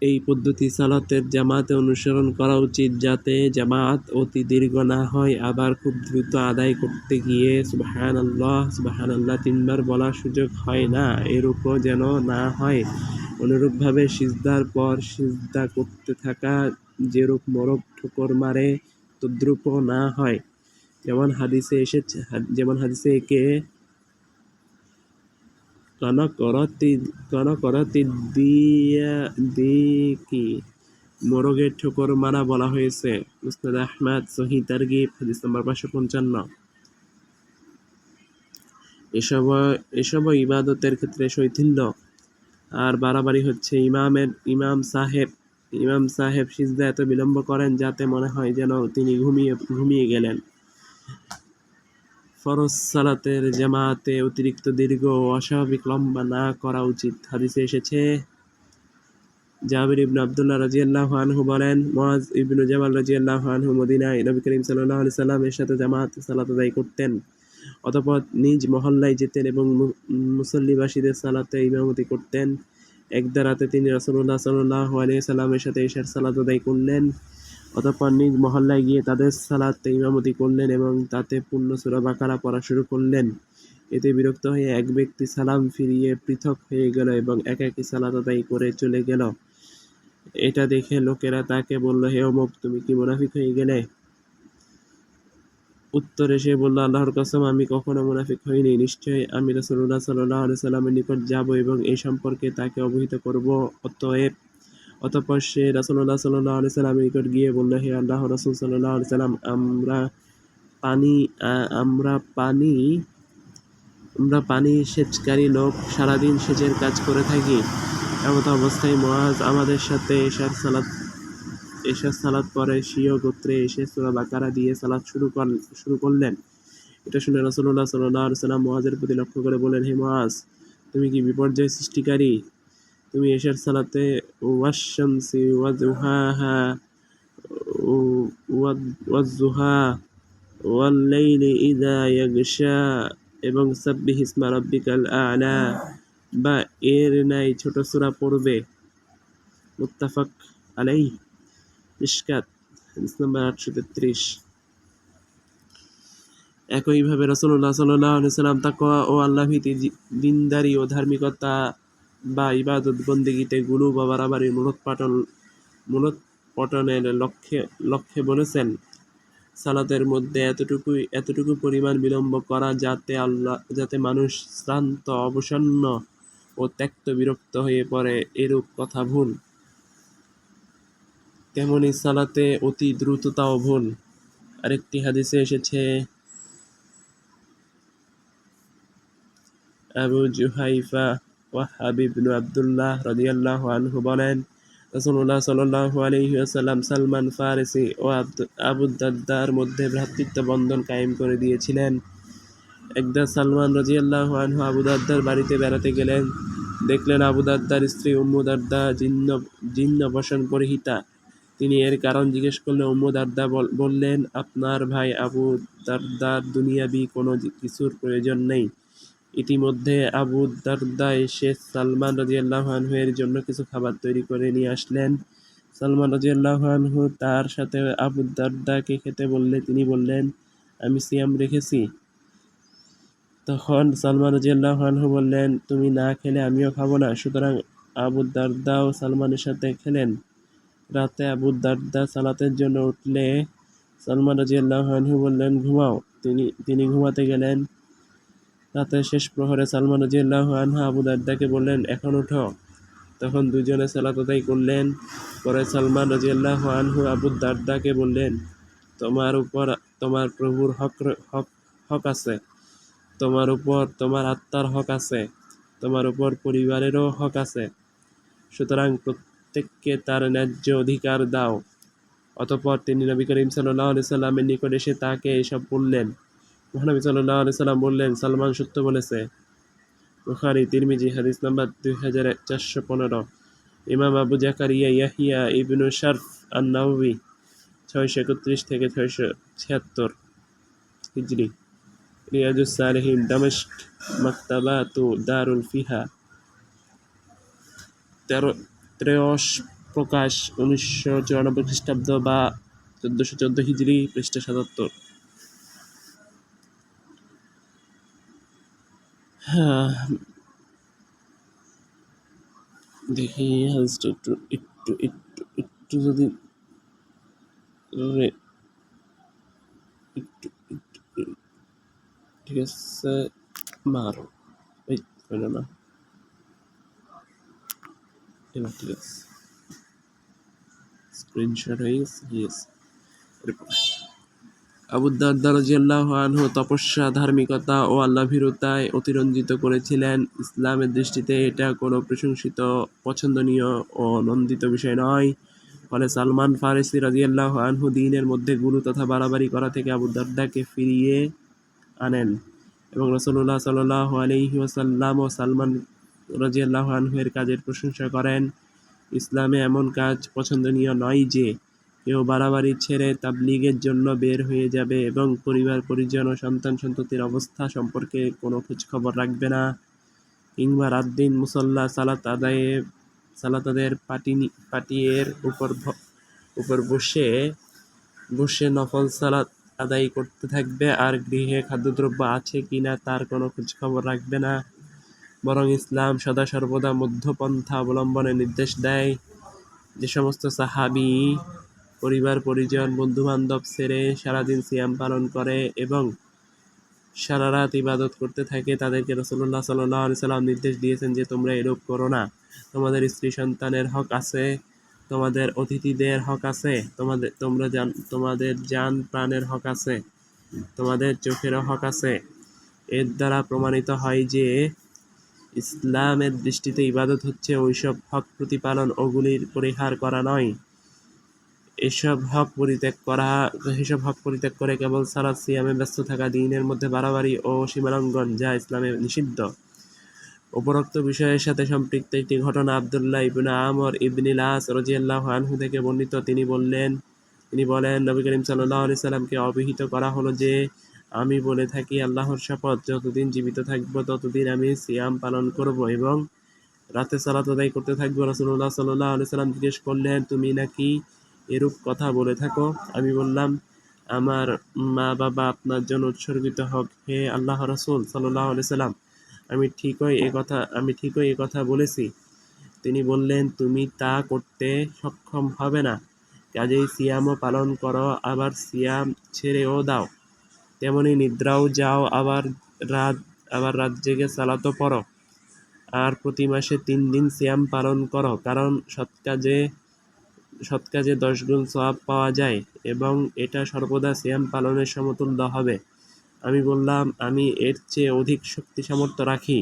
এই পদ্ধতি সালাতের জামাতে অনুসরণ করা উচিত, যাতে জামাত অতি দীর্ঘ না হয়। আবার খুব দ্রুত আদায় করতে গিয়ে সুবহানাল্লাহ সুবহানাল্লাহ 3 বার বলার সুযোগ হয় না, এরূপও যেন না হয়। অনুরূপভাবে সিজদার পর সিজদা করতে থাকা যেরূপ মোরগ ঠোকর মারে, তদ্রূপও না হয়। যেমন হাদিসে একে কনকরতি মোরগের ঠোকর মারা বলা হয়েছে। মুসনাদ আহমদ, সহিহ তারগিব হাদিস নাম্বার 555। এসব ইবাদতের ক্ষেত্রে শৈথিল্য আর বাড়াবাড়ি হচ্ছে ইমাম সাহেব সিজদা এত বিলম্ব করেন যাতে মনে হয় যেন তিনি ঘুমিয়ে গেলেন। ফরজ সালাতের জামাতে অতিরিক্ত দীর্ঘ ও অস্বাভাবিক লম্বা না করা উচিত। হাদিসে এসেছে, জাবির ইবনে আব্দুল্লাহ রাদিয়াল্লাহু আনহু বলেন, মুআজ ইবনে জাবাল রাদিয়াল্লাহু আনহু মদিনায় নবী করিম সাল্লাল্লাহু আলাইহি সাল্লামের সাথে জামাতে সালাত আদায় করতেন। অতঃপর নিজ মহল্লায় যেতেন এবং মুসল্লিবাসীদের সালাতে ইমামতি করতেন। একদা রাতে তিনি রাসূলুল্লাহ সাল্লাল্লাহু আলাইহি সাল্লামের সাথে এশার সালাত আদায় করলেন। অতঃপর নিজ মহল্লায় গিয়ে তাদের সালাতে ইমামতি করলেন এবং তাতে পূর্ণ সূরা বাকারা পড়া শুরু করলেন। এতে বিরক্ত হয়ে এক ব্যক্তি সালাম ফিরিয়ে পৃথক হয়ে গেল এবং একাকী সালাত আদায় করে চলে গেল। এটা দেখে লোকেরা তাকে বলল, হে অমুক, তুমি কি মুনাফিক হয়ে গেলে? উত্তরে সে বলল, আল্লাহর কসম, আমি কখনো মুনাফিক হইনি। নিশ্চয়ই আমি রাসূলুল্লাহ সাল্লাল্লাহু আলাইহি সাল্লামের নিকট যাব এবং এই সম্পর্কে তাকে অবহিত করব। অতঃপর সে রাসূলুল্লাহ সাল্লাল্লাহু আলাইহি সাল্লামের নিকট গিয়ে বলল, হে আল্লাহর রাসূল সাল্লাল্লাহু আলাইহি সাল্লাম, আমরা পানি সেচকারী লোক, সারাদিন সেচের কাজ করে থাকি। এমত অবস্থায় মুআজ আমাদের সাথে এশার সালাত পরে স্বীয় গোত্রে এসে সূরা বাকারা দিয়ে সালাত শুরু করলেন। এটা শুনে রাসূলুল্লাহ সাল্লাল্লাহু আলাইহি সাল্লাম মুআজের প্রতি লক্ষ্য করে বললেন, হে মুআজ, তুমি কি বিপর্যয় সৃষ্টিকারী? তুমি এশার সালাতে ওয়াশ-শামসি ওয়াদুহাহা ওয়াজ-যুহা ওয়াল-লাইলি ইযা ইয়াগশা এবং সাব্বিহিসমা রাব্বিকাল আ'লা বা এর ন্যায় ছোট সূরা পড়বে। মুত্তাফাক আলাইহি। মিশকাত হাদিস নাম্বার 833। একইভাবে রাসূলুল্লাহ সাল্লাল্লাহু আলাইহি সাল্লাম তাকওয়া ও আল্লাহভীতি, দীনদারি ও ধার্মিকতা বা ইবাদত বন্দেগীতে গুলু বা বাড়াবাড়ির মূলোৎপাটনের লক্ষ্যে বলেছেন, সালাতের মধ্যে এতটুকু পরিমাণ বিলম্ব করা যাতে মানুষ শ্রান্ত, অবসন্ন ও ত্যক্ত বিরক্ত হয়ে পড়ে, এরূপ কথা ভুল। তেমনি সালাতে অতি দ্রুততাও ভুল। আরেকটি হাদিসে এসেছে, আবু জুহাইফা ওয়াহ্হাব ইবনে আব্দুল্লাহ রাদিয়াল্লাহু আনহু বলেন, রাসূলুল্লাহ সাল্লাল্লাহু আলাইহি ওয়াসাল্লাম সালমান ফারিসি ও আবু দারদার মধ্যে ভ্রাতৃত্ব বন্ধন কায়েম করে দিয়েছিলেন। একদা সালমান রাদিয়াল্লাহু আনহু আবু দারদার বাড়িতে বেড়াতে গেলেন। দেখলেন আবু দারদার স্ত্রী উম্মু দারদা জীর্ণ বসন পরিহিতা। তিনি এর কারণ জিজ্ঞেস করলে উম্মু দারদা বললেন, আপনার ভাই আবু দারদার দুনিয়াবি কোনো কিছুর প্রয়োজন নেই। ইতিমধ্যে আবু দারদা এসে সালমান রাদিয়াল্লাহু আনহু এর জন্য কিছু খাবার তৈরি করে নিয়ে আসলেন। সালমান রাদিয়াল্লাহু আনহু তার সাথে আবু দারদাকে খেতে বললে তিনি বললেন, আমি সিয়াম রেখেছি। তখন সালমান রাদিয়াল্লাহু আনহু বললেন, তুমি না খেলে আমিও খাবো না। সুতরাং আবু দারদাও সালমানের সাথে খেলেন। রাতে আবু দারদা সালাতের জন্য উঠলে সালমান রাদিয়াল্লাহু আনহু বললেন, ঘুমাও। তিনি ঘুমাতে গেলেন। রাতের শেষ প্রহরে সালমান রাদিয়াল্লাহু আনহু আবু দারদাকে বললেন, এখন উঠো। তখন দুজনে সালাত আদায় করলেন। পরে সালমান রাদিয়াল্লাহু আনহু আবু দারদাকে বললেন, তোমার উপর তোমার প্রভুর হক আছে, তোমার উপর তোমার আত্মার হক আছে, তোমার উপর পরিবারেরও হক আছে। সুতরাং প্রত্যেককে তার ন্যায্য অধিকার দাও। অতঃপর তিনি নবী করিম সাল্লাল্লাহু আলাইহি সাল্লামের নিকট এসে তাকে এসব বললেন। মহানবী সাল্লাল্লাহু আলাইহি সাল্লাম বললেন, সালমান সত্য বলেছে। বুখারী, তিরমিজি, হাদিস নাম্বার 2415। ইমাম আবু জাকারিয়া ইয়াহইয়া ইবনে শারফ আন-নাওয়ী 631 থেকে 676 হিজরি। রিয়াজুস সালিহিন, দামেস্ক, মাকতাবাতু দারুল ফিহা, 13 প্রকাশ 1994 খ্রিস্টাব্দ বা 1414 হিজরি, পৃষ্ঠা 77। দেখি হাদিসটা একটু যদি ঠিক আছে, মারো এই হইল না, এবার ঠিক আছে, স্ক্রিনশট হয়ে গেছে। ইয়েস। আবু দারদা রাদিয়াল্লাহু আনহু তপস্যা, ধার্মিকতা ও আল্লাহভীরুতায় অতিরঞ্জিত করেছিলেন। ইসলামের দৃষ্টিতে এটা কোনো প্রশংসিত, পছন্দনীয় ও নন্দিত বিষয় নয়। ফলে সালমান ফারিসি রাদিয়াল্লাহু আনহু দ্বীনের মধ্যে গুরু তথা বাড়াবাড়ি করা থেকে আবু দারদাকে ফিরিয়ে আনেন এবং রাসূলুল্লাহ সাল্লাল্লাহু আলাইহি ওয়াসাল্লাম ও সালমান রাদিয়াল্লাহু আনহু এর কাজের প্রশংসা করেন। ইসলামে এমন কাজ পছন্দনীয় নয় যে কেউ বাড়াবাড়ি ছেড়ে তাবলীগের জন্য বের হয়ে যাবে এবং পরিবার পরিজন ও সন্তান সন্ততির অবস্থা সম্পর্কে কোনো খোঁজ খবর রাখবে না, কিংবা রাত দিন মুসল্লা সালাত আদায়ে সালাত তাদের পাটিয়ের উপর বসে বসে নফল সালাত আদায় করতে থাকবে আর গৃহে খাদ্যদ্রব্য আছে কিনা তার কোনো খোঁজখবর রাখবে না, বরং ইসলাম সদা সর্বদা মধ্যপন্থা অবলম্বনের নির্দেশ দেয়। যে সমস্ত সাহাবী পরিবার পরিজন বন্ধু বান্ধব ছেড়ে সারাদিন সিয়াম পালন করে এবং সারা রাত ইবাদত করতে থাকে তাদেরকে রাসূলুল্লাহ সাল্লাল্লাহু আলাইহি সাল্লাম নির্দেশ দিয়েছেন যে তোমরা এরূপ করো না। তোমাদের স্ত্রী সন্তানের হক আছে, তোমাদের অতিথিদের হক আছে, তোমাদের জান প্রাণের হক আছে, তোমাদের চোখেরও হক আছে। এর দ্বারা প্রমাণিত হয় যে ইসলামের দৃষ্টিতে ইবাদত হচ্ছে ওইসব হক প্রতিপালন ওগুলির পরিহার করা নয়। এসব হক পরিত্যাগ করে কেবল সালাত সিয়ামে ব্যস্ত থাকা, দ্বীনের মধ্যে বাড়াবাড়ি ও সীমালঙ্ঘন যা ইসলামে নিষিদ্ধ। উপরোক্ত বিষয়ের সাথে সম্পৃক্ত একটি ঘটনা আব্দুল্লাহ ইবনে আমর ইবনিল আস রাদিয়াল্লাহু আনহু থেকে বর্ণিত। তিনি বলেন, নবী করিম সাল্লাল্লাহু আলাইহি সাল্লামকে অবহিত করা হলো যে, আমি বলে থাকি আল্লাহর শপথ, যতদিন জীবিত থাকব ততদিন আমি সিয়াম পালন করব এবং রাতে সালাত আদায় করতে থাকব। রাসূলুল্লাহ সাল্লাল্লাহু আলাইহি সাল্লাম জিজ্ঞেস করলেন, তুমি নাকি এরূপ কথা বলে থাকো? আমি বললাম, আমার মা বাবা আপনার জন্য উৎসর্গিত হোক হে আল্লাহর রাসূল সাল্লাল্লাহু আলাইহি সাল্লাম, আমি ঠিকই এ কথা বলেছি। তিনি বললেন, তুমি তা করতে সক্ষম হবে না, কাজেই সিয়ামও পালন করো, আবার সিয়াম ছেড়েও দাও। তেমনি নিদ্রাও যাও, আবার রাত জেগে সালাতও পড়ো। আর প্রতি মাসে 3 দিন সিয়াম পালন করো, কারণ সৎ কাজে 10 গুণ সওয়াব পাওয়া যায় এবং এটা সর্বদা সিয়াম পালনের সমতুল্য হবে। আমি বললাম, আমি এর চেয়ে অধিক শক্তি সামর্থ্য রাখি।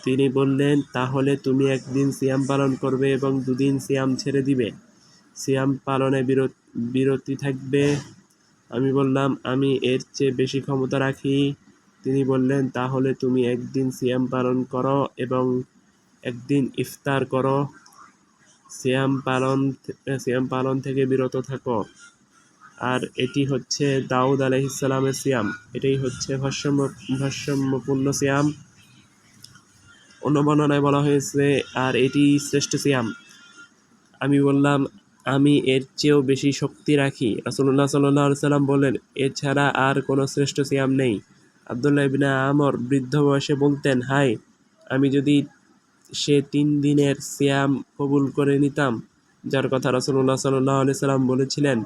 তিনি বললেন, তাহলে তুমি 1 দিন সিয়াম পালন করবে এবং 2 দিন সিয়াম ছেড়ে দিবে, সিয়াম পালনে বিরতি থাকবে। আমি বললাম, আমি এর চেয়ে বেশি ক্ষমতা রাখি। তিনি বললেন, তাহলে তুমি 1 দিন সিয়াম পালন করো এবং 1 দিন ইফতার করো, সিয়াম পালন থেকে বিরত থাকো। আর এটি হচ্ছে দাউদ আলাইহিস সালামের সিয়াম, এটাই হচ্ছে ভারসাম্যপূর্ণ সিয়াম। অন্য বর্ণনায় বলা হয়েছে, আর এটি শ্রেষ্ঠ সিয়াম। আমি বললাম, আমি এর চেয়েও বেশি শক্তি রাখি। রাসূলুল্লাহ সাল্লাল্লাহু আলাইহি সাল্লাম বললেন, এছাড়া আর কোনো শ্রেষ্ঠ সিয়াম নেই। আব্দুল্লাহ ইবনে আমর বৃদ্ধ বয়সে বলতেন, হায়, আমি যদি সে 3 দিনের সিয়াম কবুল করে নিতাম যার কথা রাসূলুল্লাহ সাল্লাল্লাহু আলাইহি সাল্লাম বলেছিলেন,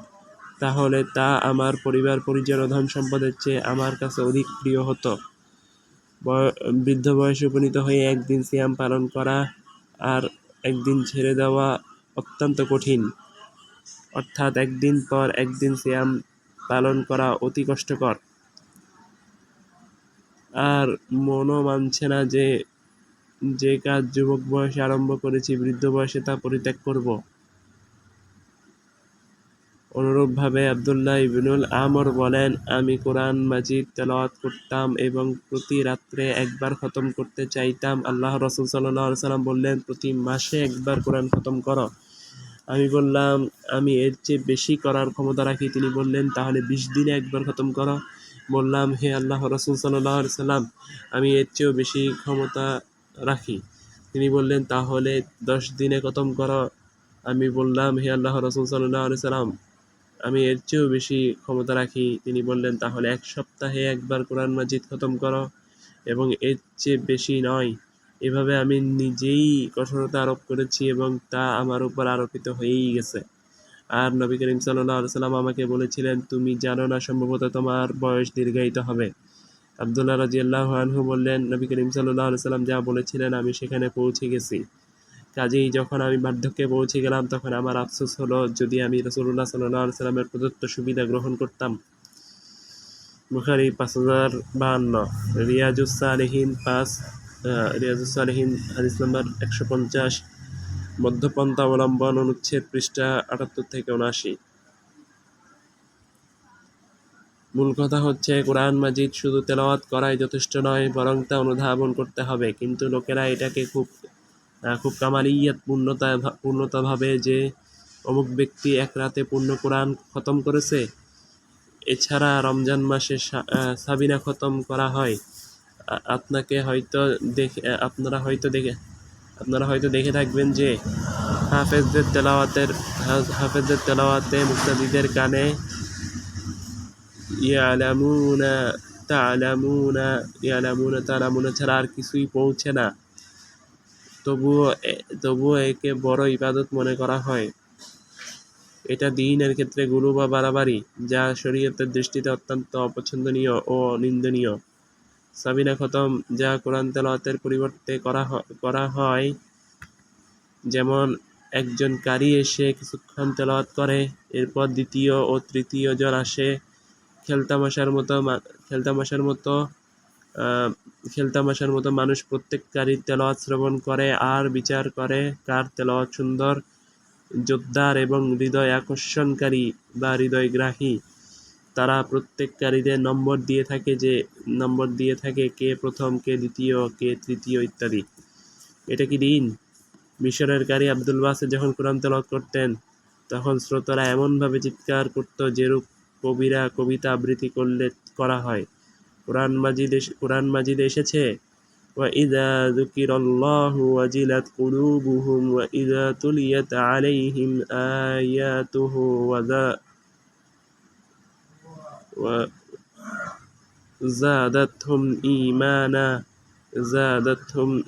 তাহলে তা আমার পরিবার পরিজন ও ধন সম্পদের চেয়ে আমার কাছে অধিক প্রিয় হতো। বৃদ্ধ বয়সে উপনীত হয়ে 1 দিন সিয়াম পালন করা আর 1 দিন ছেড়ে দেওয়া অত্যন্ত কঠিন, অর্থাৎ 1 দিন পর 1 দিন সিয়াম পালন করা অতি কষ্টকর। আর মনও মানছে না যে কাজ যুবক বয়সে আরম্ভ করেছি বৃদ্ধ বয়সে তা পরিত্যাগ করব। অনুরূপভাবে আব্দুল্লাহ ইবনুল আমর বলেন, আমি কোরআন মাজিদ তেলাওয়াত করতাম এবং প্রতি রাত্রে একবার খতম করতে চাইতাম। আল্লাহর রাসূল সাল্লাল্লাহু আলাইহি সাল্লাম বললেন, প্রতি মাসে একবার কোরআন খতম করো। আমি বললাম, আমি এর চেয়ে বেশি করার ক্ষমতা রাখি। তিনি বললেন, তাহলে 20 দিনে একবার খতম করো। বললাম, হে আল্লাহর রাসূল সাল্লাল্লাহু আলাইহি সাল্লাম, আমি এর চেয়েও বেশি ক্ষমতা রাখি। তিনি বললেন, তাহলে 10 দিনে খতম করো। আমি বললাম, হে আল্লাহর রাসূল সাল্লাল্লাহু আলাইহি সাল্লাম, আমি এর চেয়েও বেশি ক্ষমতা রাখি। তিনি বললেন, তাহলে 1 সপ্তাহে একবার কোরআন মাজিদ খতম করো এবং এর চেয়ে বেশি নয়। এভাবে আমি নিজেই কঠোরতা আরোপ করেছি এবং তা আমার উপর আরোপিত হয়েই গেছে। আর নবী করিম সাল্লাল্লাহু আলাইহি সাল্লাম আমাকে বলেছিলেন, তুমি জানো না, সম্ভবত তোমার বয়স দীর্ঘায়িত হবে। আব্দুল্লাহ রাদিয়াল্লাহু আনহু বললেন, নবী করিম সাল্লাল্লাহু আলাইহি সাল্লাম যা বলেছিলেন আমি সেখানে পৌঁছে গেছি। কাজেই যখন আমি বার্ধক্যে পৌঁছে গেলাম তখন আমার আফসোস হলো, যদি আমি রাসূলুল্লাহ সাল্লাল্লাহু আলাইহি সাল্লামের প্রদত্ত সুবিধা গ্রহণ করতাম। বুখারী 5052, রিয়াজুস সালিহিন হাদিস নাম্বার 150, মধ্যপন্থা অবলম্বন অনুচ্ছেদ পৃষ্ঠা 78 থেকে 79। মূল কথা হচ্ছে, কোরআন মাজিদ শুধু তেলাওয়াত করাই যথেষ্ট নয়, বরং তা অনুধাবন করতে হবে। কিন্তু লোকেরা এটাকে খুব কামালিয়াত পূর্ণতা ভাবে যে অমুক ব্যক্তি 1 রাতে পূর্ণ কোরআন খতম করেছে। এছাড়া রমজান মাসে সাবিনা খতম করা হয়। আপনারা হয়তো আপনারা হয়তো দেখে থাকবেন যে হাফেজদের তেলাওয়াতে মুক্তাদিদের কানে ইয়ালামুনা তালামুনা ইয়ালামুনা তালামুনা ছাড়া আর কিছুই পৌঁছে না, তবুও একে বড় ইবাদত মনে করা হয়। এটা দ্বীনের ক্ষেত্রে গুরু বা বাড়াবাড়ি, যা শরীয়তের দৃষ্টিতে অত্যন্ত অপছন্দনীয় ও নিন্দনীয়। সাবিনা খতম, যা কোরআন তেলাওয়াতের পরিবর্তে করা হয়, যেমন একজন কারি এসে কিছুক্ষণ তেলাওয়াত করে, এরপর দ্বিতীয় ও তৃতীয় জন আসে খেলতামাশার মতো মানুষ প্রত্যেক কারির তেলাওয়াত শ্রবণ করে আর বিচার করে কার তেলাওয়াত সুন্দর, জোরদার এবং হৃদয় আকর্ষণকারী বা হৃদয়গ্রাহী। তারা প্রত্যেক কারীদের নম্বর দিয়ে থাকে কে প্রথম, কে দ্বিতীয়, কে তৃতীয় ইত্যাদি। এটা কি দিন? মিশরের কারি আব্দুল বাসেত যখন কোরআন তেলাওয়াত করতেন, তখন শ্রোতারা এমনভাবে চিৎকার করত যেরূপ কবিরা কবিতা আবৃত্তি করা হয়। কোরআন মাজিদে এসেছে, وَإِذَا ذُكِرَ اللَّهُ وَجِلَتْ قُلُوبُهُمْ وَإِذَا تُلِيَتْ عَلَيْهِمْ آيَاتُهُ وَزَادَتْهُمْ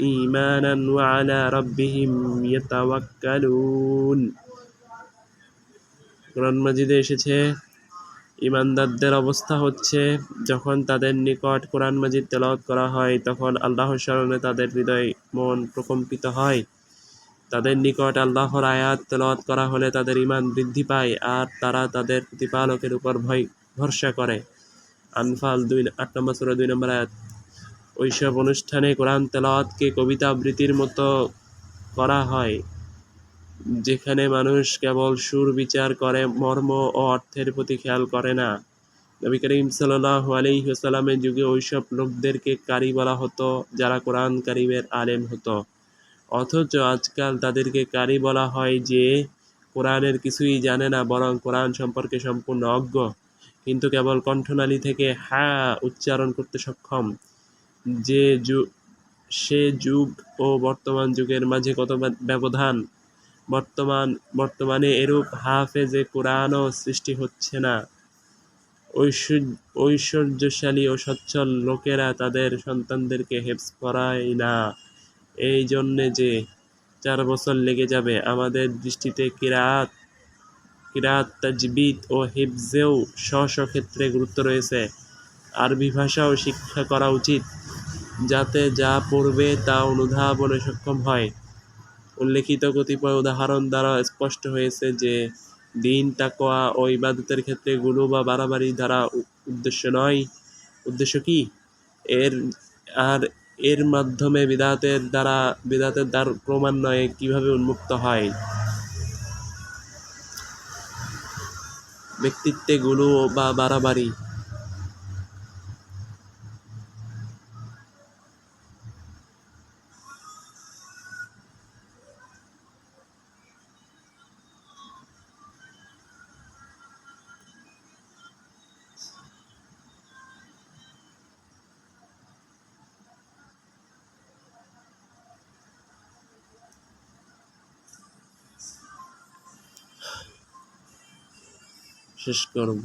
إِيمَانًا وَعَلَى رَبِّهِمْ يَتَوَكَّلُونَ। কোরআন মাজিদে এসেছে, ঈমানদারদের অবস্থা হচ্ছে, যখন তাদের নিকট কোরআন মাজিদ তেলাওয়াত করা হয়, তখন আল্লাহর স্মরণে তাদের হৃদয় মন প্রকম্পিত হয়। তাদের নিকট আল্লাহর আয়াত তেলাওয়াত করা হলে তাদের ঈমান বৃদ্ধি পায় আর তারা তাদের প্রতিপালকের উপর ভরসা করে। আনফাল 8 নম্বর সূরা 2 নম্বর আয়াত। ওইসব অনুষ্ঠানে কোরআন তেলাওয়াতকে কবিতা আবৃত্তির মতো করা হয়, যেখানে মানুষ কেবল সুর বিচার করে, মর্ম ও অর্থের প্রতি খেয়াল করে না। নবী করিম সাল্লাল্লাহু আলাইহি ওয়াসাল্লামের যুগে ওইসব লোকদেরকে কারি বলা হতো, যারা কোরআন কারিমের আলেম হতো। অথচ আজকাল তাদেরকে কারি বলা হয় যে কোরআনের কিছুই জানে না, বরং কোরআন সম্পর্কে সম্পূর্ণ অজ্ঞ, কিন্তু কেবল কণ্ঠনালী থেকে হ্যাঁ উচ্চারণ করতে সক্ষম। সে যুগ ও বর্তমান যুগের মাঝে কত ব্যবধান! বর্তমানে এরূপ হাফেজে কোরআনও সৃষ্টি হচ্ছে না। ঐশ্বর্যশালী ও সচ্ছল লোকেরা তাদের সন্তানদেরকে হেফজ পড়ায় না, এই জন্যে যে 4 বছর লেগে যাবে। আমাদের দৃষ্টিতে কিরাত, তাজবিদ ও হিফজেও স্ব ক্ষেত্রে গুরুত্ব রয়েছে। আরবি ভাষাও শিক্ষা করা উচিত, যাতে যা পড়বে তা অনুধাবনে সক্ষম হয়। উল্লেখিত কতিপয় উদাহরণ দ্বারা স্পষ্ট হয়েছে যে দ্বীন, তাকওয়া ও ইবাদতের ক্ষেত্রে গুলো বা বাড়াবাড়ি দ্বারা উদ্দেশ্য কি? এর মাধ্যমে বিদআতের দ্বার ক্রমান্বয়ে কিভাবে উন্মুক্ত হয়? ব্যক্তিত্বে গুলো বা বাড়াবাড়ি। শেষ করব।